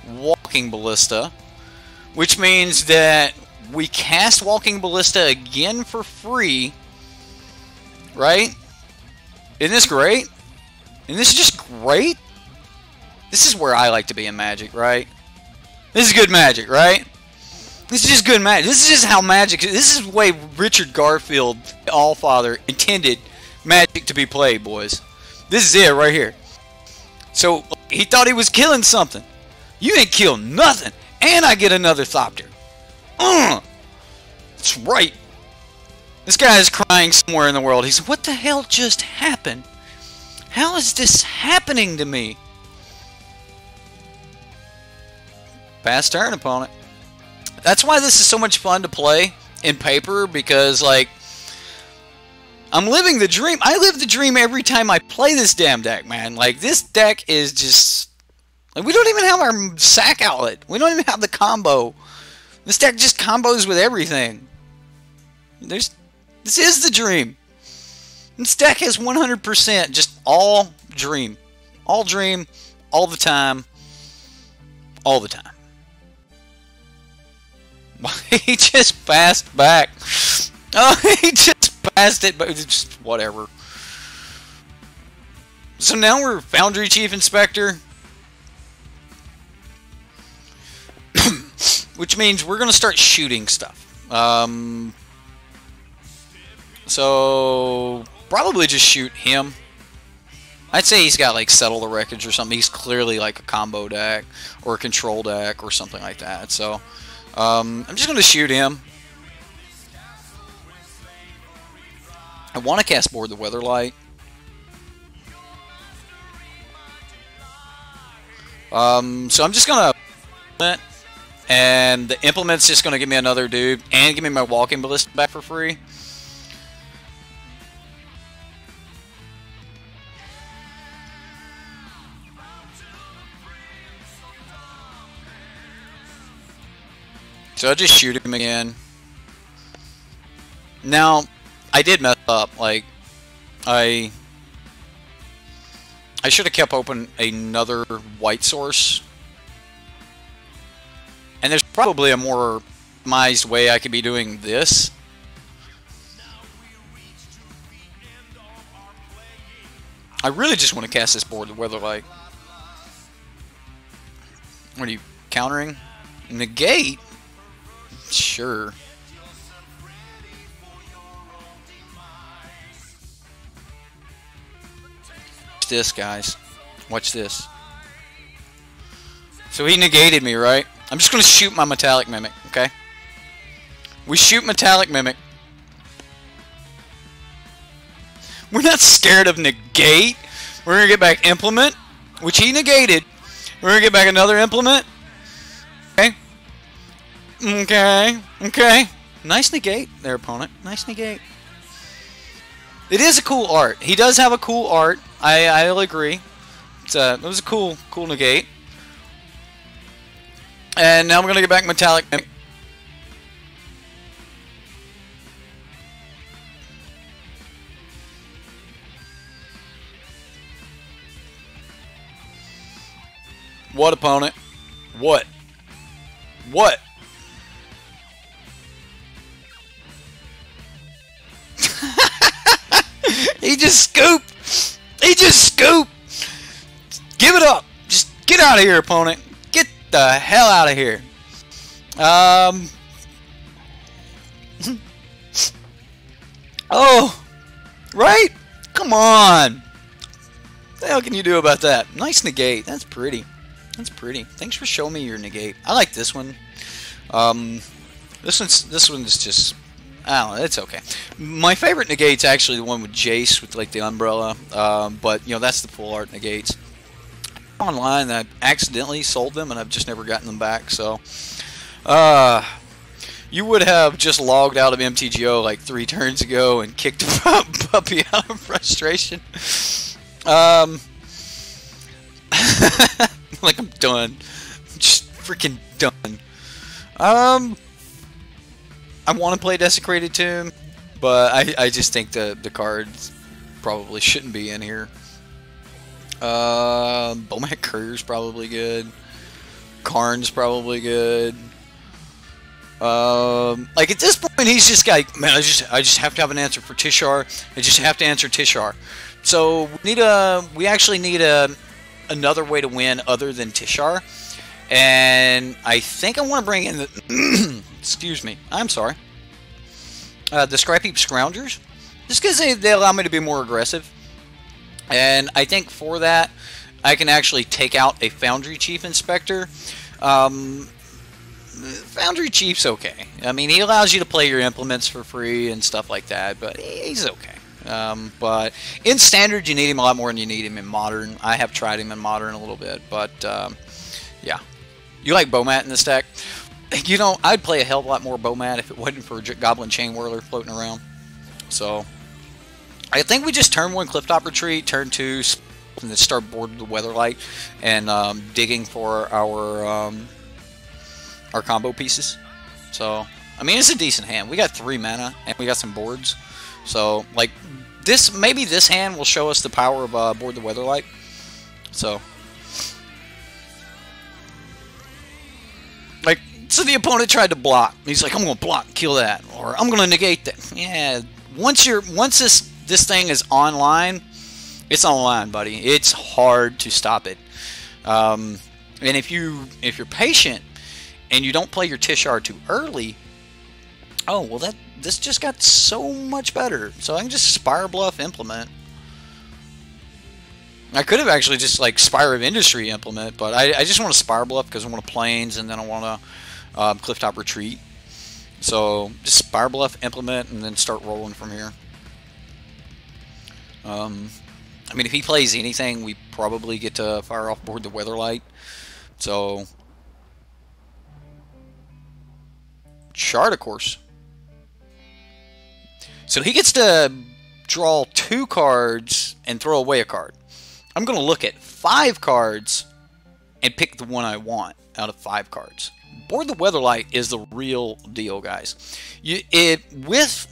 Walking Ballista, which means that we cast Walking Ballista again for free, right? Isn't this great? Isn't this just great? This is where I like to be in Magic, right? This is good Magic, right? This is just good Magic. This is just how Magic... This is the way Richard Garfield, Allfather, intended Magic to be played, boys. This is it right here. So, he thought he was killing something. You ain't killed nothing. And I get another Thopter. That's right. This guy is crying somewhere in the world. He said, what the hell just happened? How is this happening to me? Pass turn, opponent. That's why this is so much fun to play in paper, because, like, I'm living the dream. I live the dream every time I play this damn deck, man. Like, this deck is just... Like, we don't even have our sack outlet. We don't even have the combo. This deck just combos with everything. This is the dream. This deck is 100% just all dream. All dream, all the time. All the time. He just passed back. Oh, he just passed it, but it's just whatever. So now we're Foundry Chief Inspector. Which means we're going to start shooting stuff. So, probably just shoot him. I'd say he's got like Settle the Wreckage or something. He's clearly like a combo deck or a control deck or something like that. So, I'm just going to shoot him. I want to cast Board the Weatherlight. So I'm just going to... And the Implement's just going to give me another dude and give me my Walking Ballista back for free. So I'll just shoot him again. Now, I did mess up. Like, I should have kept open another white source. And there's probably a more optimized way I could be doing this. I really just want to cast this Board the Weatherlight. What are you, countering? Negate? Sure. Watch this, guys. Watch this. So he negated me, right? I'm just going to shoot my Metallic Mimic, okay? We shoot Metallic Mimic. We're not scared of negate. We're going to get back Implement, which he negated. We're going to get back another Implement. Okay. Okay. Okay. Nice negate there, opponent. Nice negate. It is a cool art. He does have a cool art. I'll agree. It was a cool negate. And now we're going to get back Metallic Mimic. What, opponent? What? What? He just scooped. He just scooped. Give it up. Just get out of here, opponent. Get the hell out of here. Oh, right? Come on. What the hell can you do about that? Nice negate. That's pretty. That's pretty. Thanks for showing me your negate. I like this one. This one's just, I don't know, it's okay. My favorite negate's actually the one with Jace with like the umbrella. But you know, that's the full art negates. Online, I accidentally sold them and I've just never gotten them back. So, you would have just logged out of MTGO like 3 turns ago and kicked a puppy out of frustration. Like I'm done. I'm just freaking done. I want to play Desecrated Tomb, but I just think the cards probably shouldn't be in here. Bowman Courier's probably good. Karn's probably good. Like at this point, he's just like, man, I just have to have an answer for Teshar. I just have to answer Teshar. So we actually need another way to win other than Teshar, and I think I want to bring in the excuse me, I'm sorry, the Scrapheap Scroungers, just because they allow me to be more aggressive, and I think for that I can actually take out a Foundry Chief Inspector. Foundry Chief's okay. I mean, he allows you to play your implements for free and stuff like that, but he's okay. But in Standard, you need him a lot more than you need him in Modern. I have tried him in Modern a little bit, but yeah. You like Bomat in this deck? You know, I'd play a hell of a lot more Bomat if it wasn't for Goblin Chain Whirler floating around. So, I think we just turn 1 Clifftop Retreat, turn 2, and then start Board the Weatherlight and digging for our combo pieces. So, I mean, it's a decent hand. We got 3 mana and we got some boards. So, like, maybe this hand will show us the power of Board the Weatherlight. So, like, so the opponent tried to block. He's like, I'm going to block, kill that, or I'm going to negate that. Yeah, once this thing is online, it's online, buddy. It's hard to stop it. And if you're patient and you don't play your Teshar too early, oh well, this just got so much better. So I can just Spire Bluff Implement. I could have actually just like Spire of Industry Implement, but I just want to Spire Bluff because I want to Plains and then I want to Clifftop Retreat. So just Spire Bluff Implement and then start rolling from here. I mean, if he plays anything, we probably get to fire off Board the Weatherlight. So Shard, of course. So he gets to draw 2 cards and throw away a card. I'm going to look at 5 cards and pick the one I want out of 5 cards. Board the Weatherlight is the real deal, guys. With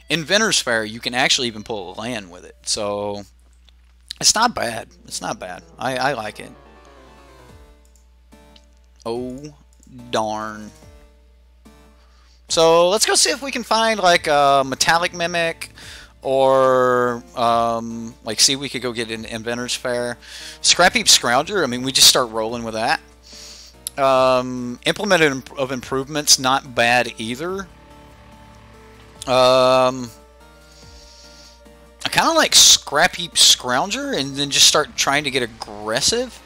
Inventor's Fair, you can actually even pull a land with it. So it's not bad. It's not bad. I like it. Oh, darn. So let's go see if we can find like a Metallic Mimic, or like see if we could go get an Inventor's Fair. Scrapheap Scrounger, I mean, we just start rolling with that. Implement of Improvements, not bad either. I kind of like Scrapheap Scrounger and then just start trying to get aggressive,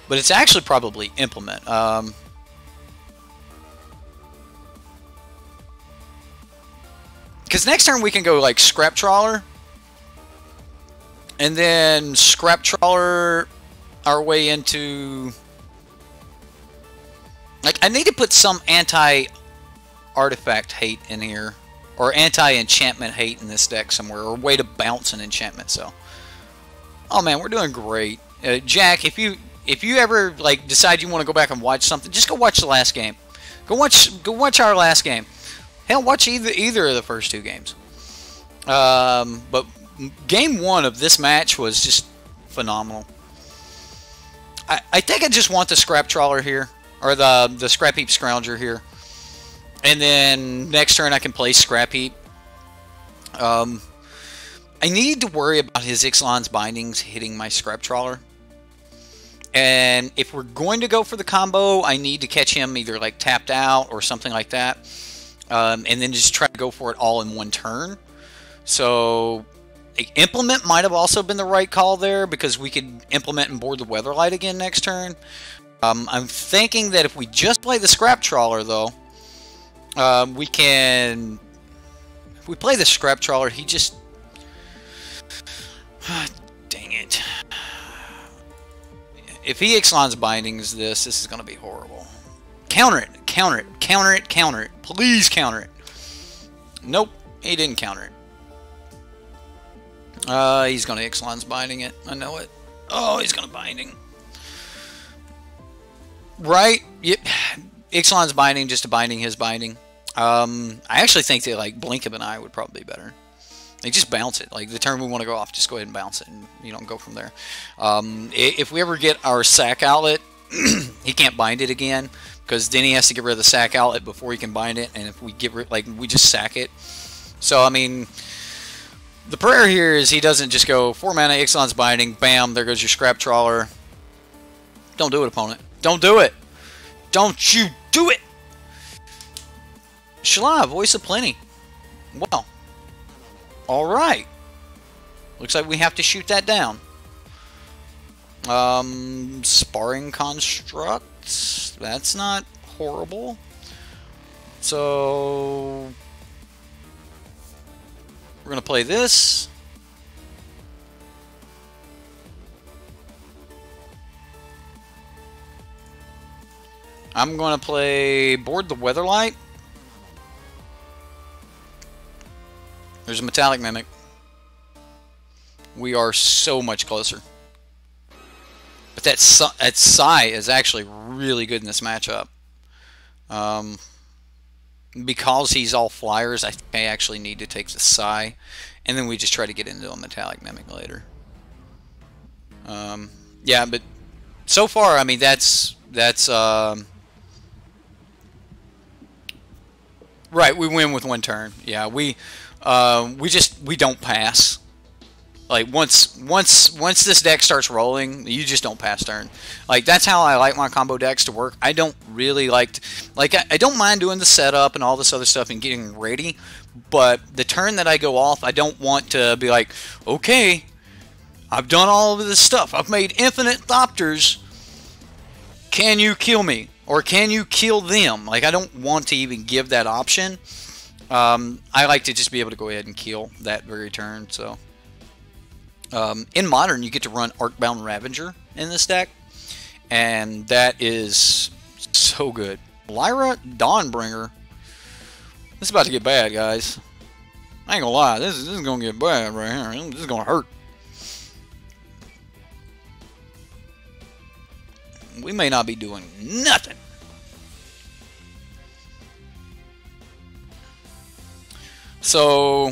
but it's actually probably Implement. Because next turn we can go like Scrap Trawler, and then Scrap Trawler our way into, like, I need to put some anti-artifact hate in here, or anti-enchantment hate in this deck somewhere, or way to bounce an enchantment. So, oh man, we're doing great. Jack, if you ever like decide you want to go back and watch something, just go watch the last game. Go watch our last game. Hell, watch either of the first 2 games. But game 1 of this match was just phenomenal. I think I just want the Scrap Trawler here, or the Scrapheap Scrounger here, and then next turn I can play Scrapheap. I need to worry about his Ixalan's Bindings hitting my Scrap Trawler. And if we're going to go for the combo, I need to catch him either like tapped out or something like that. And then just try to go for it all in one turn. So Implement might have also been the right call there, because we could implement and board the Weatherlight again next turn. I'm thinking that if we just play the Scrap Trawler, though, we can... If we play the Scrap Trawler, he just... Dang it. If he Ixalan's Bindings this is going to be horrible. Counter it, counter it, counter it, counter it. Please counter it. Nope, he didn't counter it. He's going to Ixalan's Binding it. I know it. Oh, he's going to Binding. Right? Yep. Ixalan's Binding just to Binding his Binding. I actually think that like Blink of an Eye would probably be better. Like, just bounce it. Like, the turn we want to go off, just go ahead and bounce it and, you know, go from there. If we ever get our sack outlet, he can't bind it again, because then he has to get rid of the sack outlet before he can bind it, and if we get rid, like, we just sack it. So, I mean, the prayer here is he doesn't just go 4 mana, Ixalan's Binding, bam, there goes your Scrap Trawler. Don't do it, opponent. Don't do it. Don't you do it! Shala, Voice of Plenty. Well. Alright. Looks like we have to shoot that down. Sparring Construct. That's not horrible. So... we're going to play this. I'm going to play Board the Weatherlight. There's a Metallic Mimic. We are so much closer. But that Psy is actually really good in this matchup. Because he's all flyers, I think I actually need to take the Psy. And then we just try to get into a Metallic Mimic later. Yeah, but so far, I mean, that's right, we win with one turn. Yeah, we don't pass. Like once this deck starts rolling, you just don't pass turn. Like that's how I like my combo decks to work. I don't really like I don't mind doing the setup and all this other stuff and getting ready, but the turn that I go off, I don't want to be like, okay, I've done all of this stuff. I've made infinite Thopters. Can you kill me? Or can you kill them? Like, I don't want to even give that option. I like to just be able to go ahead and kill that very turn. So, in Modern, you get to run Arcbound Ravager in this deck. And that is so good. Lyra Dawnbringer. This is about to get bad, guys. I ain't gonna lie. This is gonna get bad right here. This is gonna hurt. We may not be doing nothing. So,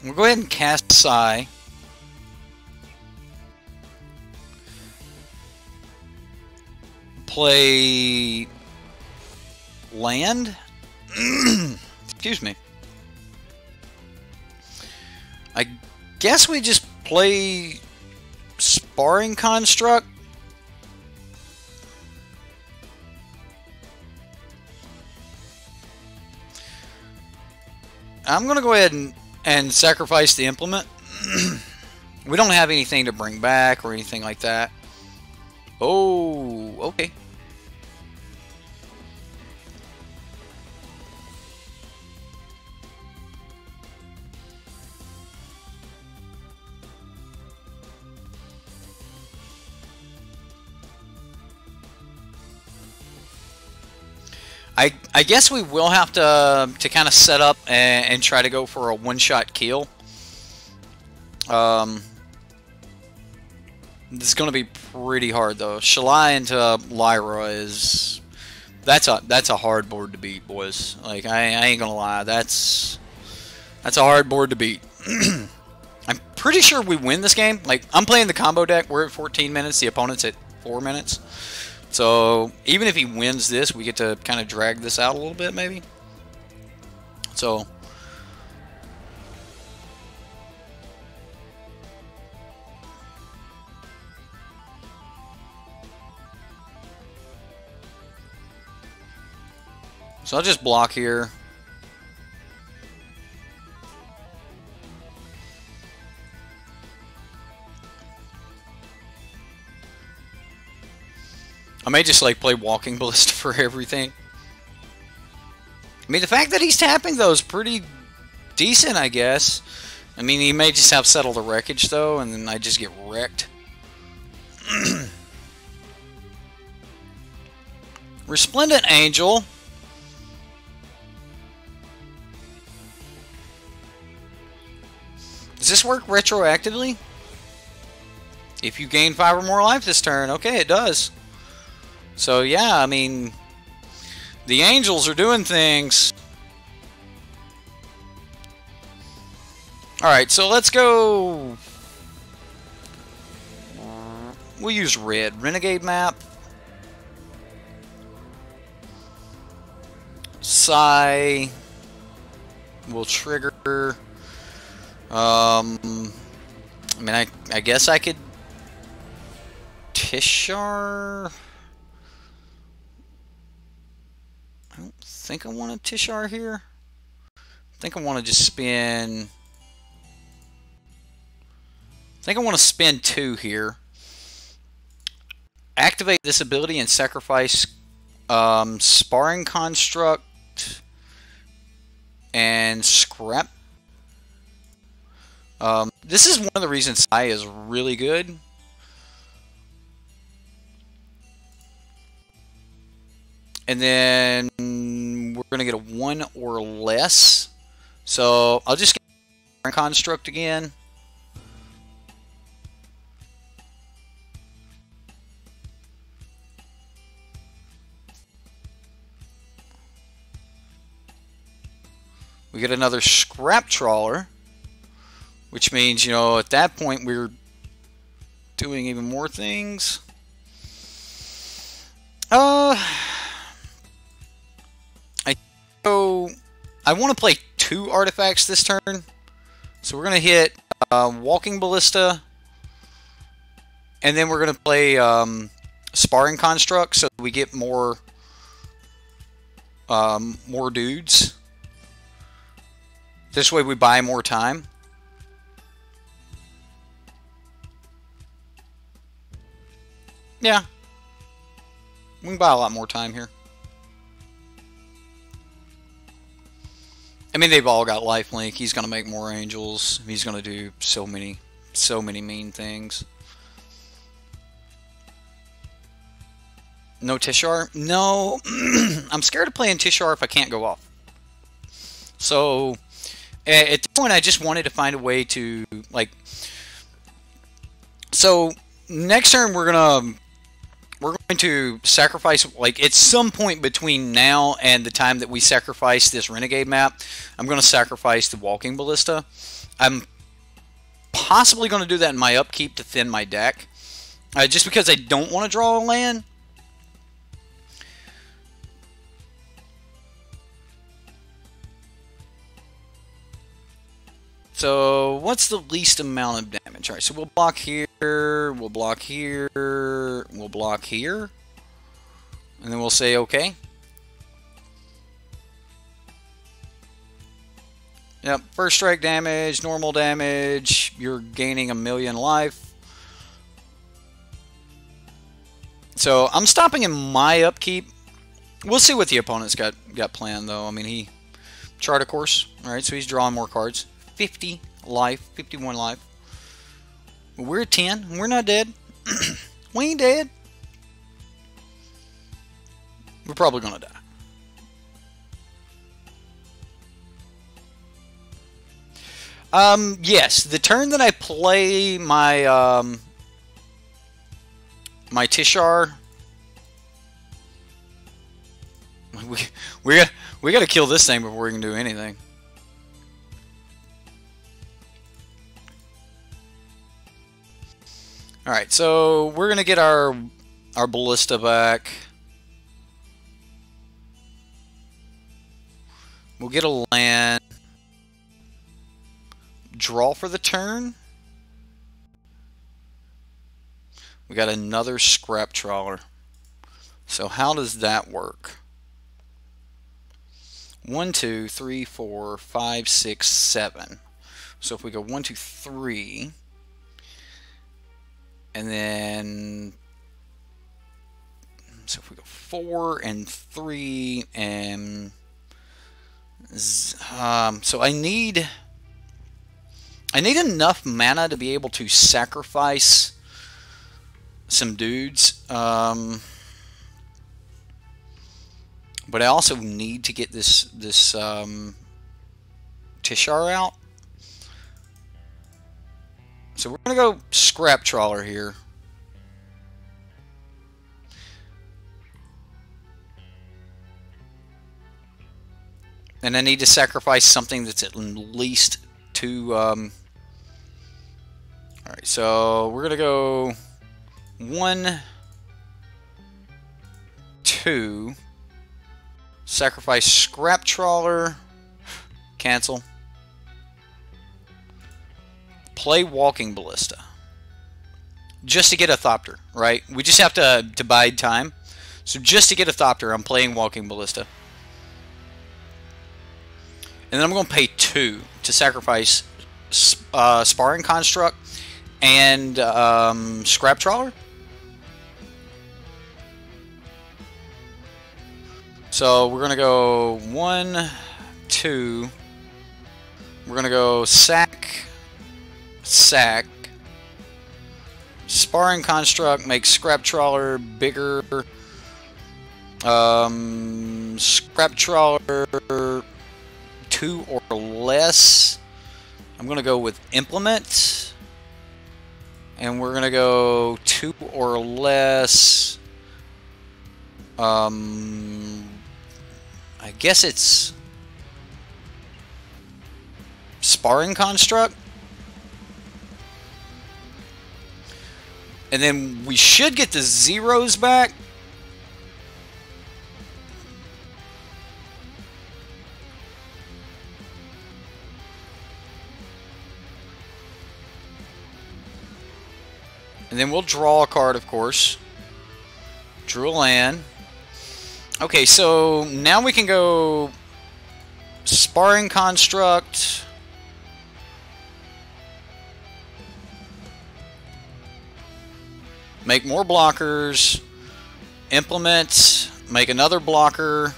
we'll go ahead and cast Psy. Play land. Excuse me. I guess we just play Sparring Construct. I'm going to go ahead and sacrifice the Implement. We don't have anything to bring back or anything like that. Oh, okay. I guess we will have to kind of set up and try to go for a one-shot kill. This is going to be pretty hard though. Shalai into Lyra is that's a hard board to beat, boys. Like I ain't gonna lie, that's a hard board to beat. I'm pretty sure we win this game. Like, I'm playing the combo deck. We're at 14 minutes. The opponent's at 4 minutes. So, even if he wins this, we get to kind of drag this out a little bit, maybe. So... So I'll just block here. I may just like play Walking Ballista for everything. I mean, the fact that he's tapping though is pretty decent, I guess. I mean, he may just have Settle the Wreckage though, and then I just get wrecked. Resplendent Angel. Does this work retroactively? If you gain 5 or more life this turn, okay, it does. So yeah, I mean, the angels are doing things. Alright, so let's go. We'll use red. Renegade map. Psy will trigger. I mean, I guess I could Teshar. I don't think I want a Teshar here. I think I want to just spin. I think I want to spend 2 here. Activate this ability and sacrifice Sparring Construct and Scrap. This is one of the reasons Psy is really good. And then we're going to get a 1 or less. So I'll just get Sparring Construct again. We get another Scrap Trawler. Which means, you know, at that point we're doing even more things. I want to play 2 artifacts this turn. So we're going to hit Walking Ballista. And then we're going to play Sparring Construct so we get more dudes. This way we buy more time. Yeah. We can buy a lot more time here. I mean, they've all got lifelink. He's going to make more angels. He's going to do so many mean things. No Teshar? No. I'm scared of playing Teshar if I can't go off. So, at this point, I just wanted to find a way to, like... So, next turn, we're going to sacrifice, like, at some point between now and the time that we sacrifice this Renegade map, I'm going to sacrifice the Walking Ballista. I'm possibly going to do that in my upkeep to thin my deck, just because I don't want to draw a land. So, what's the least amount of damage? Alright, so we'll block here, we'll block here, we'll block here. And then we'll say okay. Yep, first strike damage, normal damage, you're gaining 1,000,000 life. So, I'm stopping in my upkeep. We'll see what the opponent's got planned, though. I mean, he... Chart, of course. Alright, so he's drawing more cards. 50 life, 51 life. We're at 10. We're not dead. We ain't dead. We're probably gonna die. Yes, the turn that I play my my Teshar, we gotta kill this thing before we can do anything. All right, so we're gonna get our ballista back. We'll get a land. Draw for the turn. We got another scrap trawler. So how does that work? 1, 2, 3, 4, 5, 6, 7. So if we go 1, 2, 3, and then so if we go 4 and 3 and so I need enough mana to be able to sacrifice some dudes. But I also need to get this Teshar out. So we're gonna go scrap trawler here. And I need to sacrifice something that's at least 2. Alright, so we're gonna go 1, 2. Sacrifice scrap trawler. Cancel. Play walking ballista. Just to get a thopter, right? We just have to bide time. So just to get a thopter, I'm playing walking ballista. And then I'm going to pay 2 to sacrifice sparring construct and scrap trawler. So we're going to go 1, 2. We're going to go sack, sack. Sparring construct makes scrap trawler bigger. Scrap trawler 2 or less. I'm going to go with implement. And we're going to go 2 or less. I guess it's sparring construct. And then we should get the zeros back. And then we'll draw a card, of course. Drew a land. Okay, so now we can go sparring construct. Make more blockers. Implement. Make another blocker.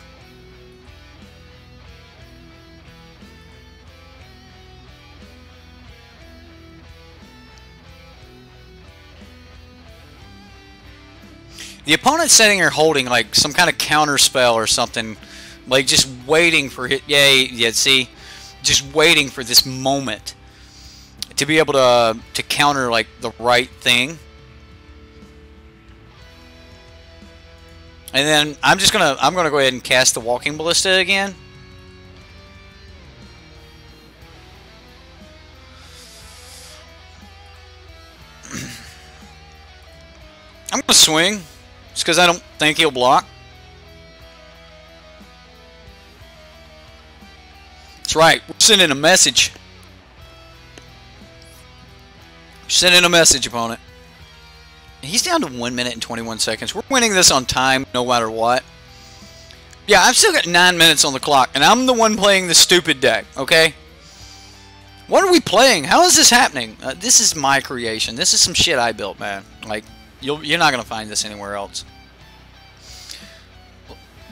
The opponent's sitting here holding like some kind of counter spell or something, like just waiting for it. Yeah, see, just waiting for this moment to be able to counter like the right thing. And then I'm gonna go ahead and cast the walking ballista again. I'm gonna swing. Just because I don't think he'll block. That's right. We're sending a message. We're sending a message, opponent. He's down to 1 minute and 21 seconds. We're winning this on time no matter what. Yeah, I've still got 9 minutes on the clock, and I'm the one playing the stupid deck, okay? What are we playing? How is this happening? This is my creation. This is some shit I built, man. Like, you're not going to find this anywhere else.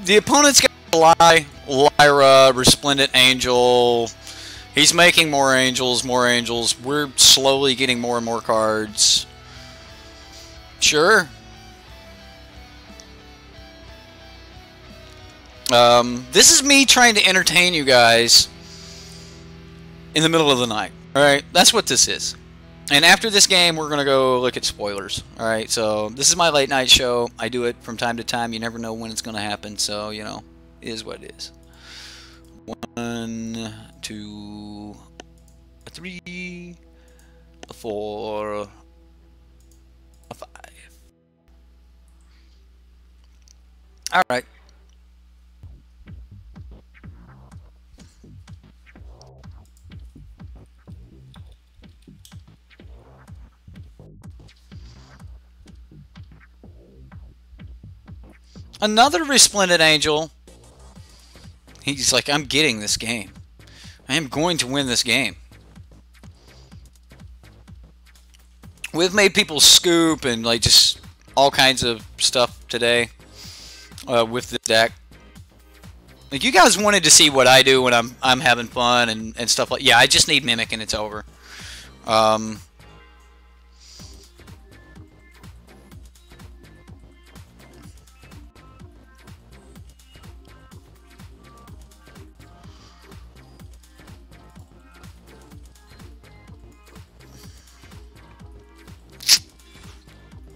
The opponent's got Lyra, Resplendent Angel. He's making more angels, more angels. We're slowly getting more and more cards. Sure. This is me trying to entertain you guys in the middle of the night. Alright, that's what this is. And after this game, we're going to go look at spoilers. Alright, so this is my late night show. I do it from time to time. You never know when it's going to happen. So, you know, it is what it is. 1, 2, 3, 4, All right. Another Resplendent Angel. He's like, I'm getting this game. I am going to win this game. We've made people scoop and like just all kinds of stuff today with the deck. Like, you guys wanted to see what I do when I'm having fun and stuff like. Yeah, I just need Mimic and it's over.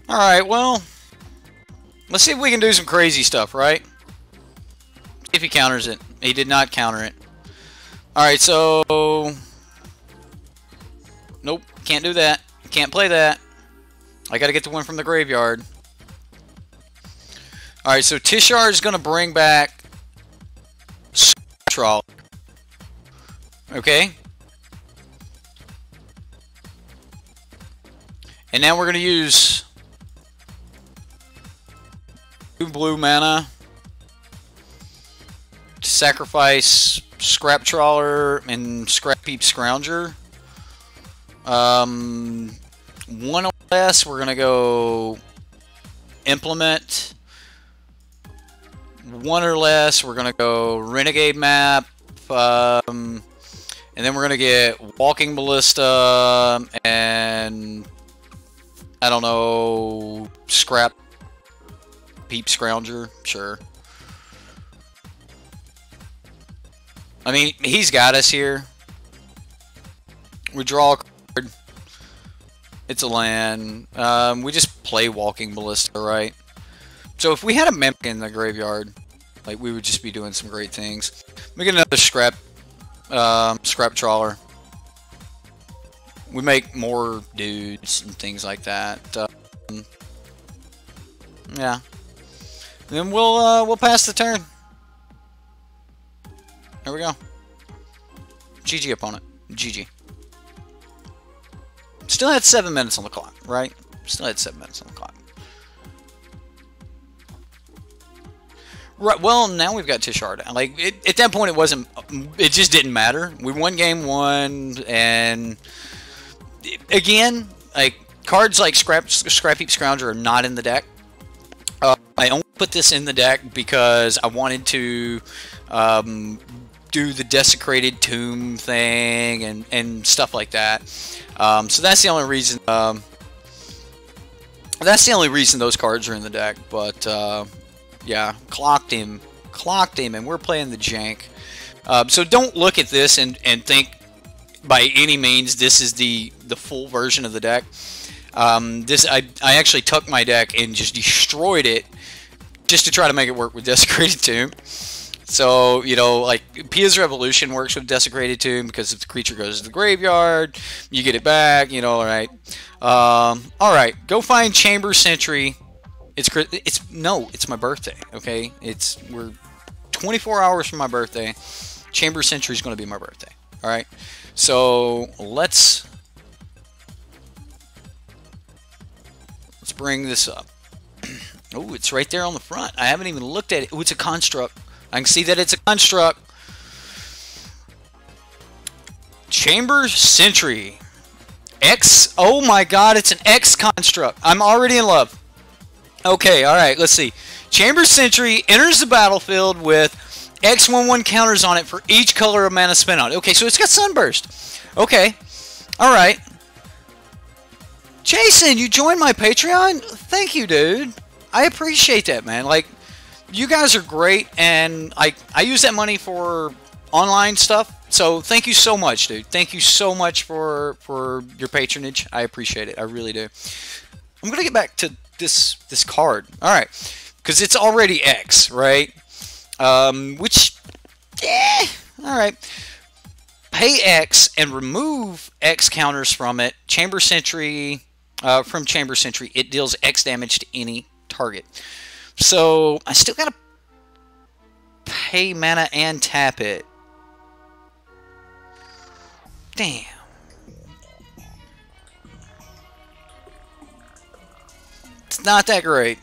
Alright, well, let's see if we can do some crazy stuff, right? See if he counters it. He did not counter it. Alright, so... Nope, can't do that. Can't play that. I gotta get the one from the graveyard. Alright, so Teshar is gonna bring back... Troll. Okay? And now we're gonna use... 2 blue mana to sacrifice Scrap Trawler and Scrapheap Scrounger. 1 or less, we're gonna go Implement. 1 or less, we're gonna go Renegade Map. And then we're gonna get Walking Ballista and I don't know, Scrapheap Scrounger, sure. I mean, he's got us here. We draw a card. It's a land. We just play Walking Ballista, right? So if we had a Mimic in the graveyard, like, we would just be doing some great things. We get another Scrap Trawler. We make more dudes and things like that. Yeah. Then we'll pass the turn. There we go. GG, opponent. GG. Still had 7 minutes on the clock, right? Still had 7 minutes on the clock. Right. Well, now we've got Teshar down. Like, at that point, it wasn't. It just didn't matter. We won game 1, and again, like, cards like Scrapheap Scrounger are not in the deck. I only put this in the deck because I wanted to do the Desecrated Tomb thing and stuff like that. So that's the only reason. That's the only reason those cards are in the deck. But yeah, clocked him, and we're playing the jank. So don't look at this and think by any means this is the full version of the deck. I actually took my deck and just destroyed it just to try to make it work with Desecrated Tomb. So, you know, like, Pia's Revolution works with Desecrated Tomb because if the creature goes to the graveyard, you get it back, you know, alright. Alright, go find Chamber Sentry. It's my birthday, okay? We're 24 hours from my birthday. Chamber Sentry is going to be my birthday, alright? So, let's bring this up. Oh, it's right there on the front. I haven't even looked at it. Oh, it's a construct. I can see that it's a construct. Chamber Sentry. X. Oh my god, it's an X construct. I'm already in love. Okay, alright, let's see. Chamber Sentry enters the battlefield with X11 counters on it for each color of mana spent on it. Okay, so it's got Sunburst. Okay. Alright. Jason, you joined my Patreon? Thank you, dude. I appreciate that, man. Like, you guys are great, and I use that money for online stuff. So thank you so much, dude. Thank you so much for your patronage. I appreciate it. I really do. I'm gonna get back to this card. All right, because it's already X, right? Which, all right. Pay X and remove X counters from it. Chamber Sentry. From Chamber Sentry, it deals X damage to any target. So I still gotta pay mana and tap it. Damn. It's not that great.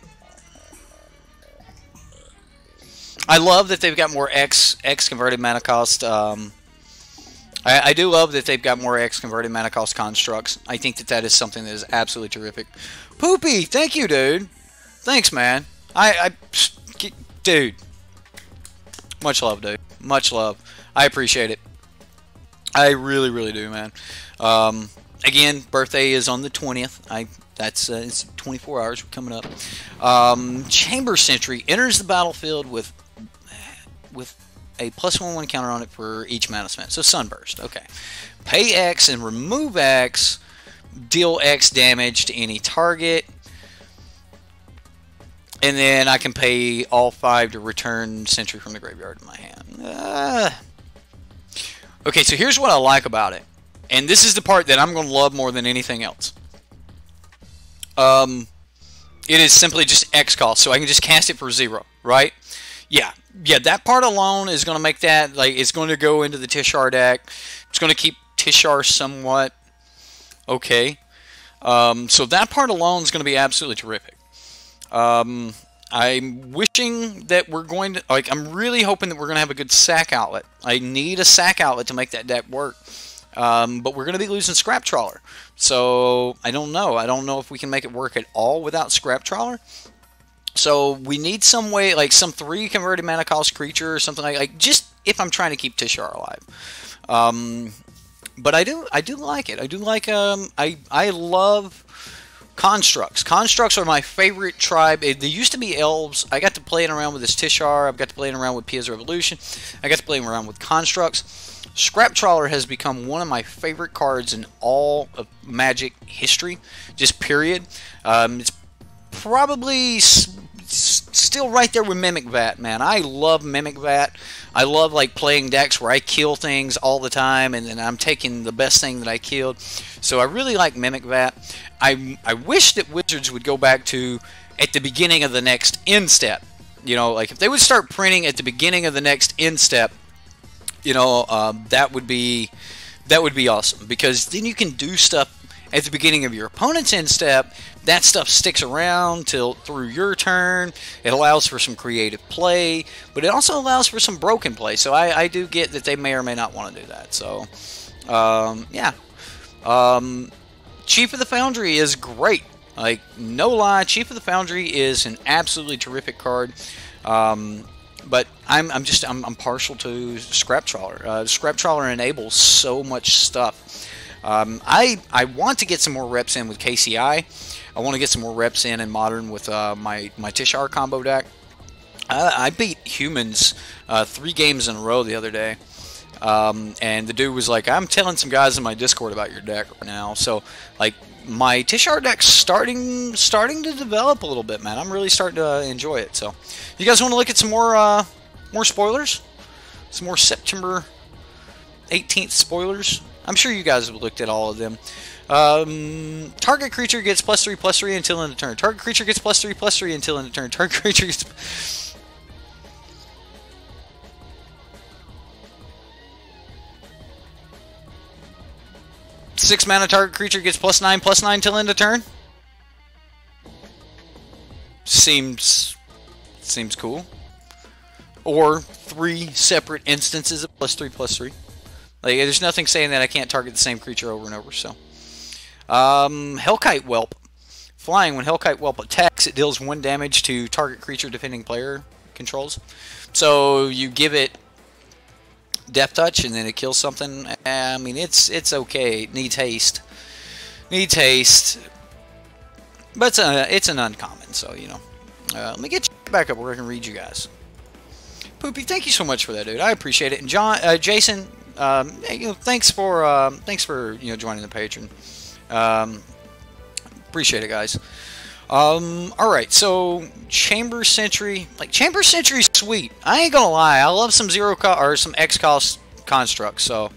I love that they've got more X converted mana cost. I do love that they've got more X converted mana cost constructs. I think that that is something that is absolutely terrific. Poopy, thank you, dude. Thanks, man. Dude. Much love, dude. Much love. I appreciate it. I really, really do, man. Again, birthday is on the 20th. It's 24 hours coming up. Chamber Sentry enters the battlefield with a +1/1 counter on it for each mana spent. So Sunburst, okay. Pay X and remove X. Deal X damage to any target. And then I can pay all 5 to return Sentry from the graveyard to my hand. Okay, so here's what I like about it. And this is the part that I'm going to love more than anything else. It is simply just X cost, so I can just cast it for 0, right? Yeah, that part alone is going to make that, like, it's going to go into the Teshar deck. It's going to keep Teshar somewhat okay. So that part alone is going to be absolutely terrific. I'm wishing that we're going to, like, I'm really hoping that we're going to have a good sack outlet. I need a sack outlet to make that deck work. But we're going to be losing Scrap Trawler. So, I don't know. I don't know if we can make it work at all without Scrap Trawler. So, we need some way, like some 3 converted mana cost creature or something like just if I'm trying to keep Teshar alive. But I do like it. I do like, I love constructs. Constructs are my favorite tribe. They used to be elves. I got to playing around with this Teshar. I've got to playing around with Pia's Revolution. I got to playing around with constructs. Scrap Trawler has become one of my favorite cards in all of Magic history, just period. It's probably still right there with Mimic Vat, man. I love Mimic Vat. I love like playing decks where I kill things all the time, and then I'm taking the best thing that I killed. So I really like Mimic Vat. I wish that Wizards would go back to at the beginning of the next end step. You know, like if they would start printing at the beginning of the next end step, you know, that would be awesome, because then you can do stuff at the beginning of your opponent's end step. That stuff sticks around through your turn. It allows for some creative play, but it also allows for some broken play. So I do get that they may or may not want to do that. So, yeah. Chief of the Foundry is great. Like, no lie, Chief of the Foundry is an absolutely terrific card. But I'm partial to Scrap Trawler. Scrap Trawler enables so much stuff. I want to get some more reps in with KCI. I want to get some more reps in Modern with my Teshar combo deck. I beat Humans 3 games in a row the other day. And the dude was like, I'm telling some guys in my Discord about your deck right now. So, like, my Teshar deck's starting to develop a little bit, man. I'm really starting to enjoy it. So, you guys want to look at some more spoilers? Some more September 18th spoilers? I'm sure you guys have looked at all of them. Target creature gets +3/+3 until end of turn. Target creature gets +3/+3 until end of turn. Target creature gets... 6 mana target creature gets +9/+9 till end of turn. Seems cool. Or 3 separate instances of +3/+3. Like, there's nothing saying that I can't target the same creature over and over. So, Hellkite Whelp. Flying. When Hellkite Whelp attacks, it deals 1 damage to target creature defending player controls. So you give it Death Touch, and then it kills something. I mean, it's okay. It needs haste. Needs haste. But it's an uncommon, so, you know. Let me get you back up where I can read you guys. Poopy, thank you so much for that, dude. I appreciate it. And Jason, you know, thanks for you know, joining the Patreon. Appreciate it, guys. Alright, so Chamber Sentry. Like, Chamber Sentry's sweet. I ain't gonna lie. I love some some X cost constructs. So,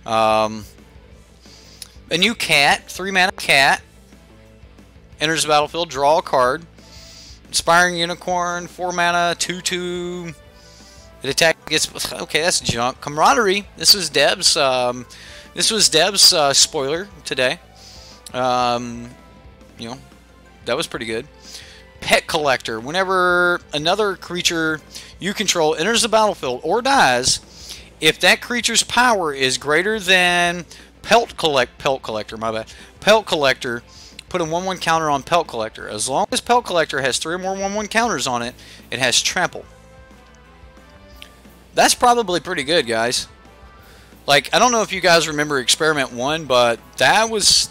a new cat, 3 mana cat, enters the battlefield, draw a card. Inspiring Unicorn, 4 mana, 2/2. It attack gets... Okay, that's junk. Camaraderie. This was Deb's... spoiler today. You know, that was pretty good. Pet Collector. Whenever another creature you control enters the battlefield or dies, if that creature's power is greater than Pelt Collector, my bad. Pelt Collector, put a 1/1 counter on Pelt Collector. As long as Pelt Collector has 3 or more 1/1 counters on it, it has trample. That's probably pretty good, guys. Like, I don't know if you guys remember Experiment 1, but that was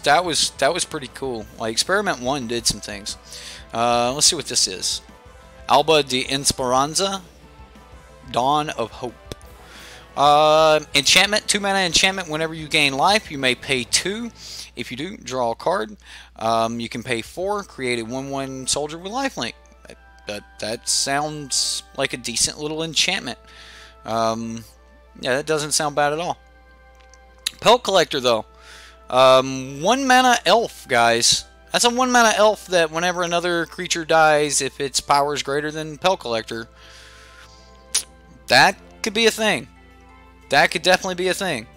pretty cool. Like, Experiment 1 did some things. Let's see what this is. Alba de Esperanza, Dawn of Hope. Enchantment, 2 mana enchantment. Whenever you gain life, you may pay 2. If you do, draw a card. You can pay 4, create a 1/1 soldier with lifelink. That sounds like a decent little enchantment. Yeah, that doesn't sound bad at all. Pelt Collector, though. 1 mana elf, guys. That's a 1 mana elf that whenever another creature dies, if its power is greater than Pelt Collector, that could be a thing. That could definitely be a thing.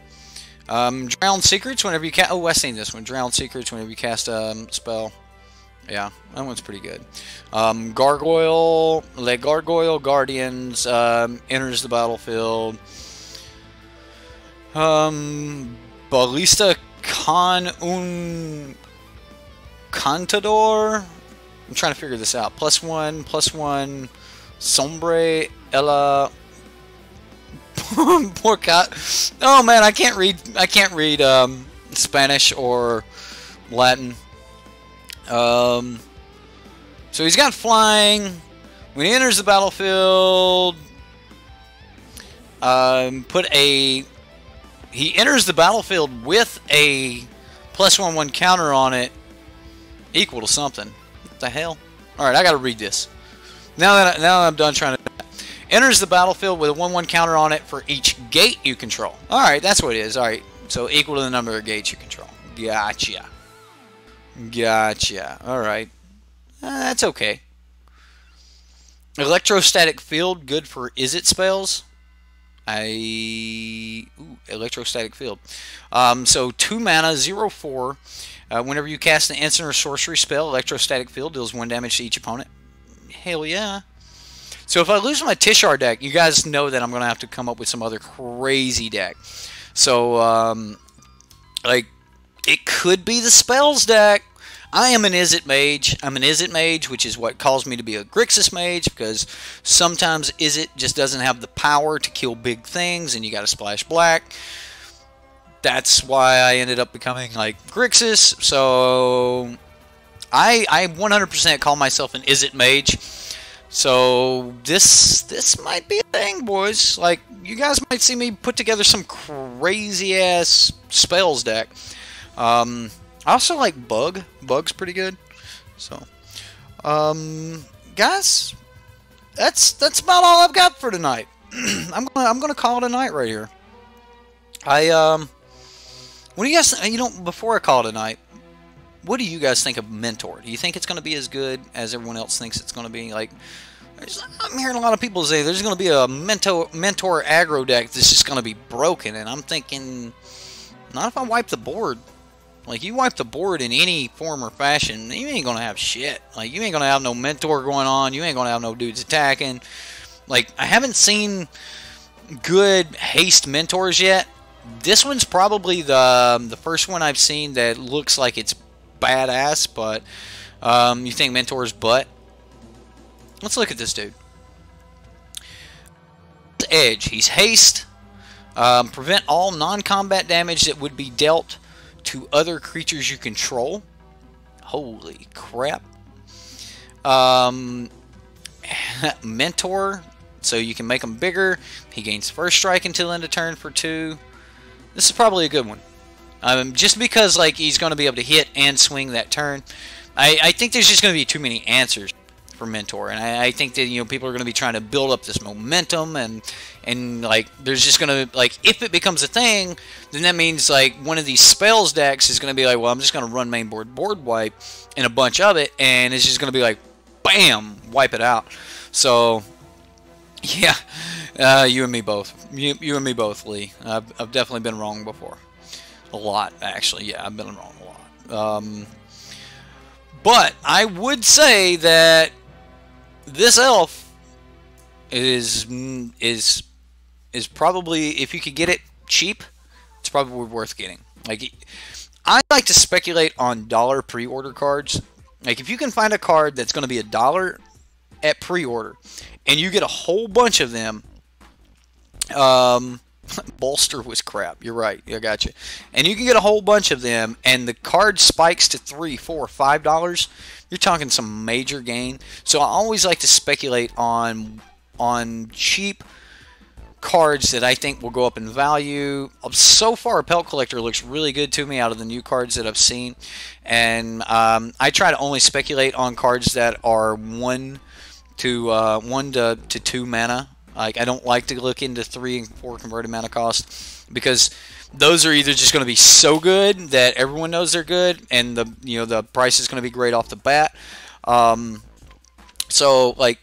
Drowned Secrets, whenever you cast... Oh, I've seen this one. Drowned Secrets, whenever you cast a spell. Yeah, that one's pretty good. Gargoyle, Le Gargoyle Guardians, enters the battlefield. Ballista Con un Cantador. I'm trying to figure this out. +1/+1. Sombre Ella. Poor cat. Oh man, I can't read Spanish or Latin. So he's got flying. When he enters the battlefield, he enters the battlefield with a +1/1 counter on it, equal to something. What the hell? All right, I got to read this. Now that I'm done trying to. Enters the battlefield with a 1/1 counter on it for each gate you control. All right, that's what it is. All right, so equal to the number of gates you control. Gotcha. Gotcha. All right, that's okay. Electrostatic Field, good for is-it spells. Electrostatic Field. So 2 mana, 0/4. Whenever you cast an instant or sorcery spell, Electrostatic Field deals 1 damage to each opponent. Hell yeah. So if I lose my Teshar deck, you guys know that I'm going to have to come up with some other crazy deck. So, like, it could be the spells deck. I am an Izzet Mage. I'm an Izzet Mage, which is what calls me to be a Grixis Mage, because sometimes Izzet just doesn't have the power to kill big things, and you got to splash black. That's why I ended up becoming, like, Grixis. So, I 100% call myself an Izzet Mage. So this might be a thing, boys. Like, you guys might see me put together some crazy ass spells deck. I also like Bug. Bug's pretty good. So, guys, that's about all I've got for tonight. I'm gonna call it a night right here. What do you guys? Before I call it a night, what do you guys think of Mentor? Do you think it's going to be as good as everyone else thinks it's going to be? Like, I'm hearing a lot of people say there's going to be a Mentor aggro deck that's just going to be broken, and I'm thinking, not if I wipe the board. Like, you wipe the board in any form or fashion, you ain't going to have shit. Like, you ain't going to have no Mentor going on. You ain't going to have no dudes attacking. Like, I haven't seen good haste Mentors yet. This one's probably the first one I've seen that looks like it's badass, but you think Mentor's butt? Let's look at this dude. Edge. He's haste. Prevent all non-combat damage that would be dealt to other creatures you control. Holy crap. Mentor. So you can make him bigger. He gains first strike until end of turn for 2. This is probably a good one. Just because, like, he's going to be able to hit and swing that turn. I think there's just going to be too many answers for Mentor, and I think that, people are going to be trying to build up this momentum, and like, there's just going to, like, if it becomes a thing, then that means, like, one of these spells decks is going to be like, well, I'm just going to run main board wipe and a bunch of it, and it's just going to be like, bam, wipe it out. So Yeah, you and me both. You and me both, Lee. I've definitely been wrong before. A lot, actually. Yeah, I've been wrong a lot. But I would say that this elf is probably, if you could get it cheap, it's probably worth getting. Like, I like to speculate on dollar pre-order cards. Like, if you can find a card that's going to be $1 at pre-order, and you get a whole bunch of them, bolster was crap. You're right. I got you. And you can get a whole bunch of them, and the card spikes to $3, $4, $5. You're talking some major gain. So I always like to speculate on cheap cards that I think will go up in value. So far, a Pelt Collector looks really good to me out of the new cards that I've seen, and I try to only speculate on cards that are 1 to 2 mana. Like, I don't like to look into 3 and 4 converted mana cost, because those are either just going to be so good that everyone knows they're good, and the price is going to be great off the bat. So like,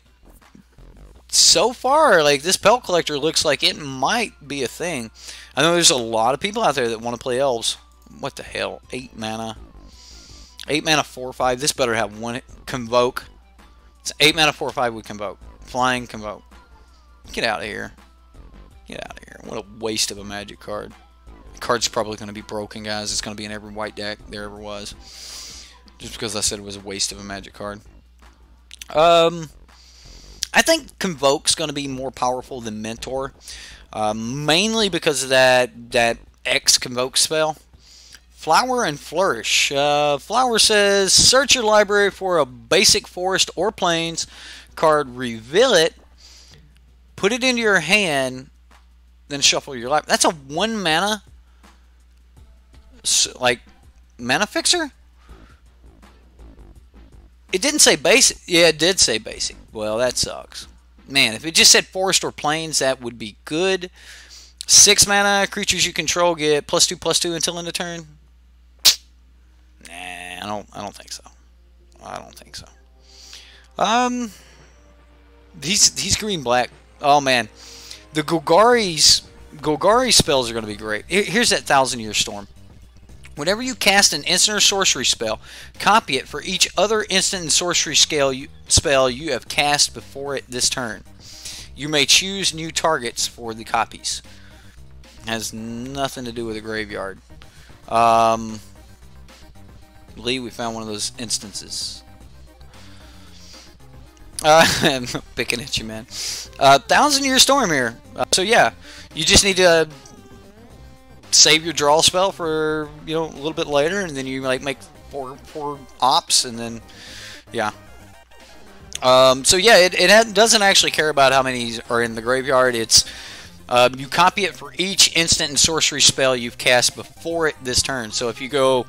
so far, like, this Pelt Collector looks like it might be a thing. I know there's a lot of people out there that want to play elves. What the hell? 8 mana. 8 mana 4/5. This better have one convoke. It's 8 mana 4/5 with convoke. Flying convoke. Get out of here. Get out of here. What a waste of a magic card. The card's probably going to be broken, guys. It's going to be in every white deck there ever was. Just because I said it was a waste of a magic card. I think Convoke's going to be more powerful than Mentor. Mainly because of that X Convoke spell. Flower and Flourish. Flower says, search your library for a basic forest or plains card, reveal it, put it into your hand, then shuffle your library. That's a 1 mana, like, mana fixer? It didn't say basic. Yeah, it did say basic. Well, that sucks. Man, if it just said forest or plains, that would be good. 6 mana, creatures you control get +2/+2 until end of turn. Nah, I don't think so. I don't think so. These green-black. Oh man, the Golgari spells are going to be great. Here's that 1,000-Year Storm. Whenever you cast an instant or sorcery spell, copy it for each other instant and sorcery spell you have cast before it this turn. You may choose new targets for the copies. It has nothing to do with a graveyard. Lee, we found one of those instances. I'm picking at you, man. 1,000-Year Storm here. So yeah, you just need to save your draw spell for a little bit later, and then you like make four ops, and then yeah. So yeah, it doesn't actually care about how many are in the graveyard. It's you copy it for each instant and sorcery spell you've cast before it this turn. So if you go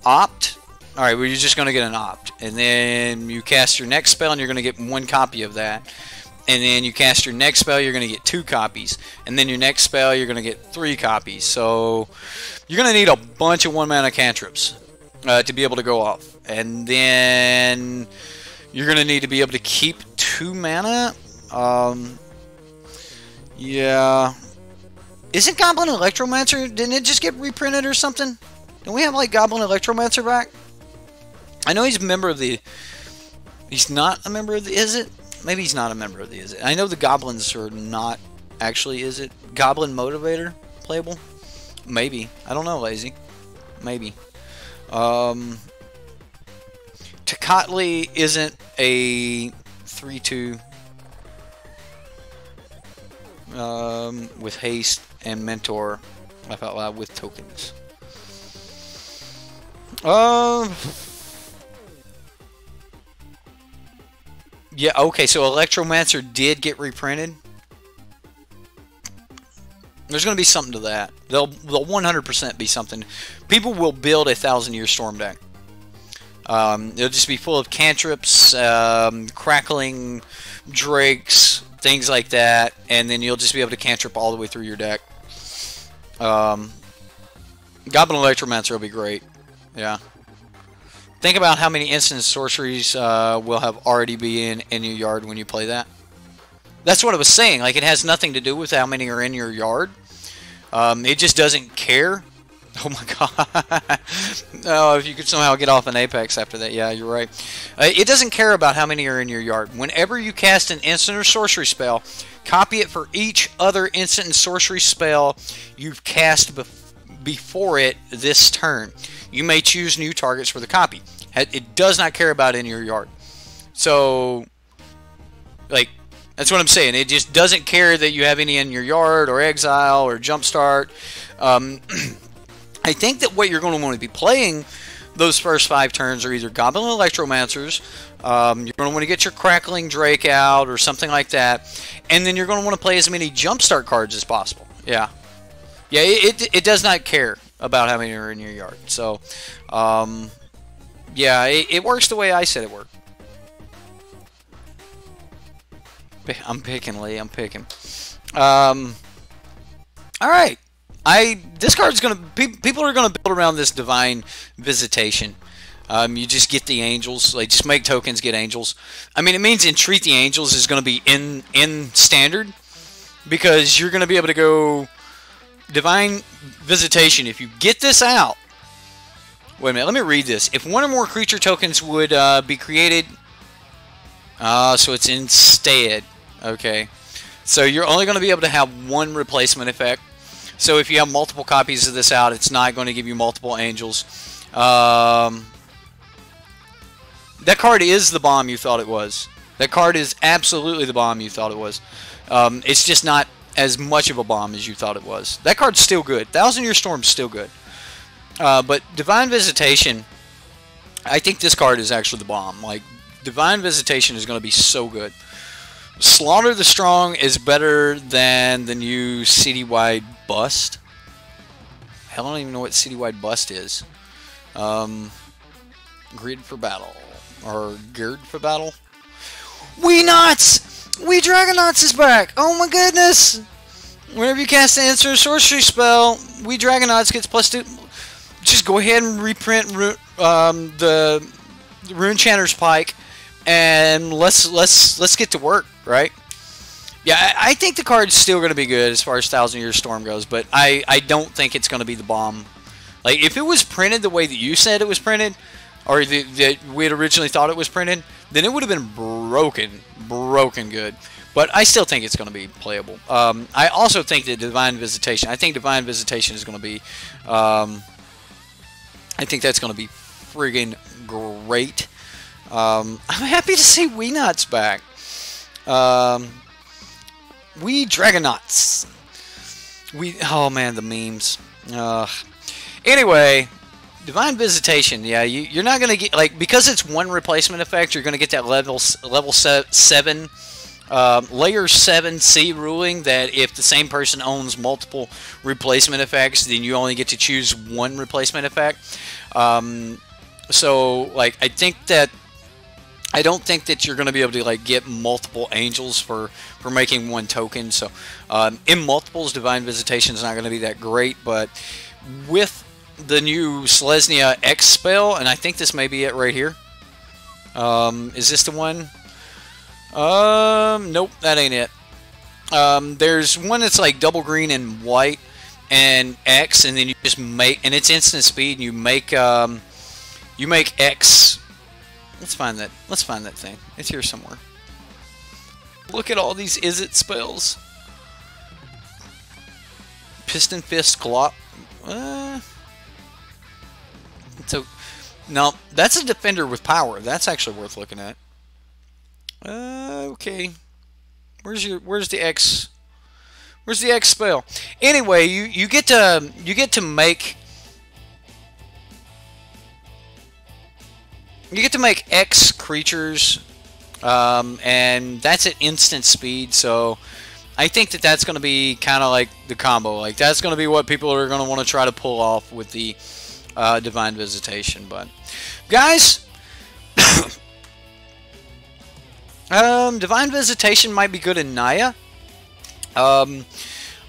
opt, all right, well, you're just going to get an opt, and then you cast your next spell, and you're going to get 1 copy of that. And then you cast your next spell, you're going to get 2 copies. And then your next spell, you're going to get 3 copies. So you're going to need a bunch of 1 mana cantrips to be able to go off. And then you're going to need to be able to keep 2 mana. Yeah. Isn't Goblin Electromancer? Didn't it just get reprinted or something? Don't we have like Goblin Electromancer back? I know he's a member of the... He's not a member of the... Is it? Maybe he's not a member of the Is It. I know the Goblins are not actually Is It. Goblin Motivator playable? Maybe. I don't know, Lazy. Maybe. Tecatli isn't a 3/2 with haste and mentor. Laugh out loud with tokens. Yeah, okay, so Electromancer did get reprinted. There's going to be something to that. They'll 100% be something. People will build a 1,000-Year Storm deck. It'll just be full of cantrips, crackling drakes, things like that, and then you'll just be able to cantrip all the way through your deck. Goblin Electromancer will be great. Yeah. Think about how many instant sorceries will have already been in your yard when you play that. That's what I was saying. Like, it has nothing to do with how many are in your yard. It just doesn't care. Oh my god. Oh, if you could somehow get off an Apex after that. Yeah, you're right. It doesn't care about how many are in your yard. Whenever you cast an instant or sorcery spell, copy it for each other instant and sorcery spell you've cast before it this turn. You may choose new targets for the copy. It does not care about in your yard. So, like, that's what I'm saying. It just doesn't care that you have any in your yard or exile or jumpstart. I think that what you're going to want to be playing those first 5 turns are either Goblin Electromancers, you're going to want to get your Crackling Drake out or something like that, and then you're going to want to play as many Jumpstart cards as possible. Yeah. Yeah, it does not care about how many are in your yard. So, yeah, it works the way I said it worked. I'm picking, Lee. I'm picking. Alright. This card's gonna... People are gonna build around this Divine Visitation. You just get the angels. Like, just make tokens, get angels. I mean, it means Entreat the Angels is gonna be in Standard. Because you're gonna be able to go... Divine Visitation. If you get this out... Wait a minute, let me read this. If one or more creature tokens would be created... so it's instead. Okay. So you're only going to be able to have one replacement effect. So if you have multiple copies of this out, it's not going to give you multiple angels. That card is the bomb you thought it was. That card is absolutely the bomb you thought it was. It's just not as much of a bomb as you thought it was. That card's still good. Thousand Year Storm's still good. But Divine Visitation, I think this card is actually the bomb. Like, Divine Visitation is going to be so good. Slaughter the Strong is better than the new Citywide Bust. Hell, I don't even know what Citywide Bust is. Grid for Battle. Or Geared for Battle. Weenauts! Wee Dragonauts is back! Oh my goodness! Whenever you cast an instant sorcery spell, Wee Dragonauts gets +2. Just go ahead and reprint the Runechanter's Pike. And let's get to work, right? Yeah, I think the card's still going to be good as far as Thousand Year Storm goes, but I don't think it's going to be the bomb. Like, if it was printed the way that you said it was printed, or that we had originally thought it was printed, then it would have been broken good. But I still think it's going to be playable. I also think that Divine Visitation, I think Divine Visitation is going to be, I think that's going to be friggin' great. I'm happy to see Weenauts back. Wee Dragonauts. Oh man, the memes. Anyway, Divine Visitation. Yeah, you're not gonna get, like, because it's one replacement effect. You're gonna get that level 7, layer 7C ruling that if the same person owns multiple replacement effects, then you only get to choose one replacement effect. So, like, I don't think that you're going to be able to, like, get multiple angels for making one token. So in multiples, Divine Visitation is not going to be that great. But with the new Selesnya X spell, and I think this may be it right here. Is this the one? Nope, that ain't it. There's one that's like double green and white and X, and then you just make, and it's instant speed. And you make X. Let's find that thing. It's here somewhere. Look at all these is-it spells. Piston Fist Glock. So, no, that's a defender with power. That's actually worth looking at. Okay. Where's the X? Where's the X spell? Anyway, you get to make. You get to make X creatures, and that's at instant speed, so I think that that's going to be kind of like the combo. Like, that's going to be what people are going to want to try to pull off with the Divine Visitation. But, guys, Divine Visitation might be good in Naya. I'm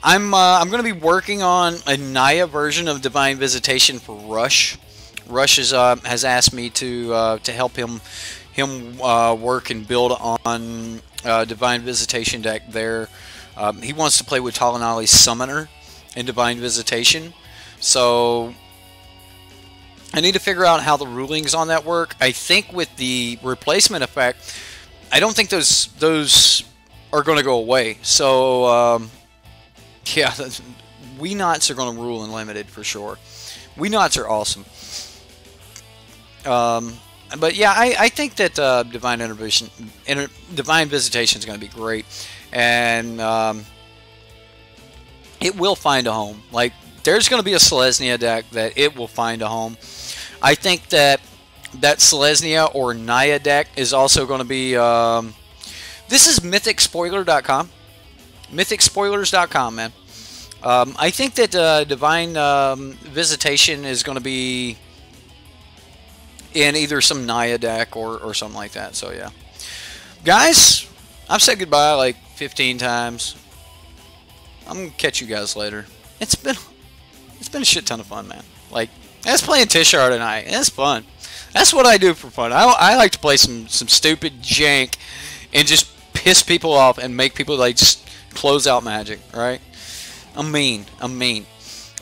going to be working on a Naya version of Divine Visitation for Rush. Rush has asked me to help him work and build on Divine Visitation deck there. He wants to play with Talanali's Summoner in Divine Visitation. So I need to figure out how the rulings on that work. I think with the replacement effect, I don't think those are going to go away. So yeah, Weenots are going to rule in Limited for sure. Weenots are awesome. But yeah, I think that Divine Visitation is going to be great, and it will find a home. Like, there's going to be a Selesnya deck that it will find a home. I think that Selesnya or Naya deck is also going to be. This is MythicSpoiler.com. MythicSpoilers.com, man. I think that Divine Visitation is going to be in either some Naya deck or something like that. So yeah, guys, I've said goodbye like 15 times. I'm gonna catch you guys later. It's been a shit ton of fun, man. Like, I was playing Teshar tonight. It's fun. That's what I do for fun. I like to play some stupid jank and just piss people off and make people like just close out Magic. Right? I'm mean,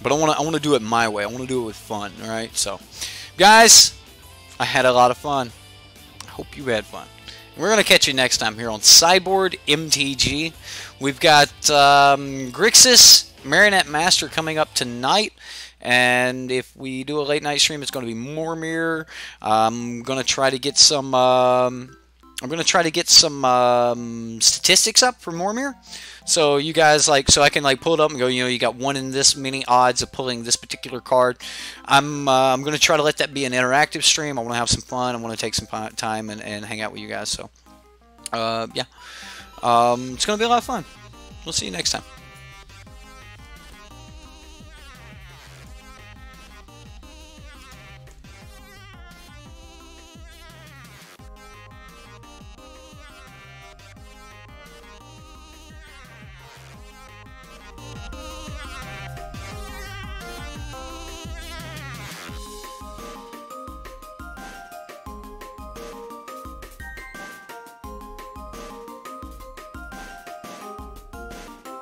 but I want to do it my way. I want to do it with fun. All right? So, guys, I had a lot of fun. I hope you had fun. We're going to catch you next time here on SideboardMTG. We've got Grixis Marionette Master coming up tonight. And if we do a late night stream, it's going to be Mormir. I'm going to try to get some statistics up for Mormir. So you guys so I can pull it up and go, you got 1 in this many odds of pulling this particular card. I'm going to try to let that be an interactive stream. I want to have some fun. I want to take some time and hang out with you guys. So yeah, it's going to be a lot of fun. We'll see you next time.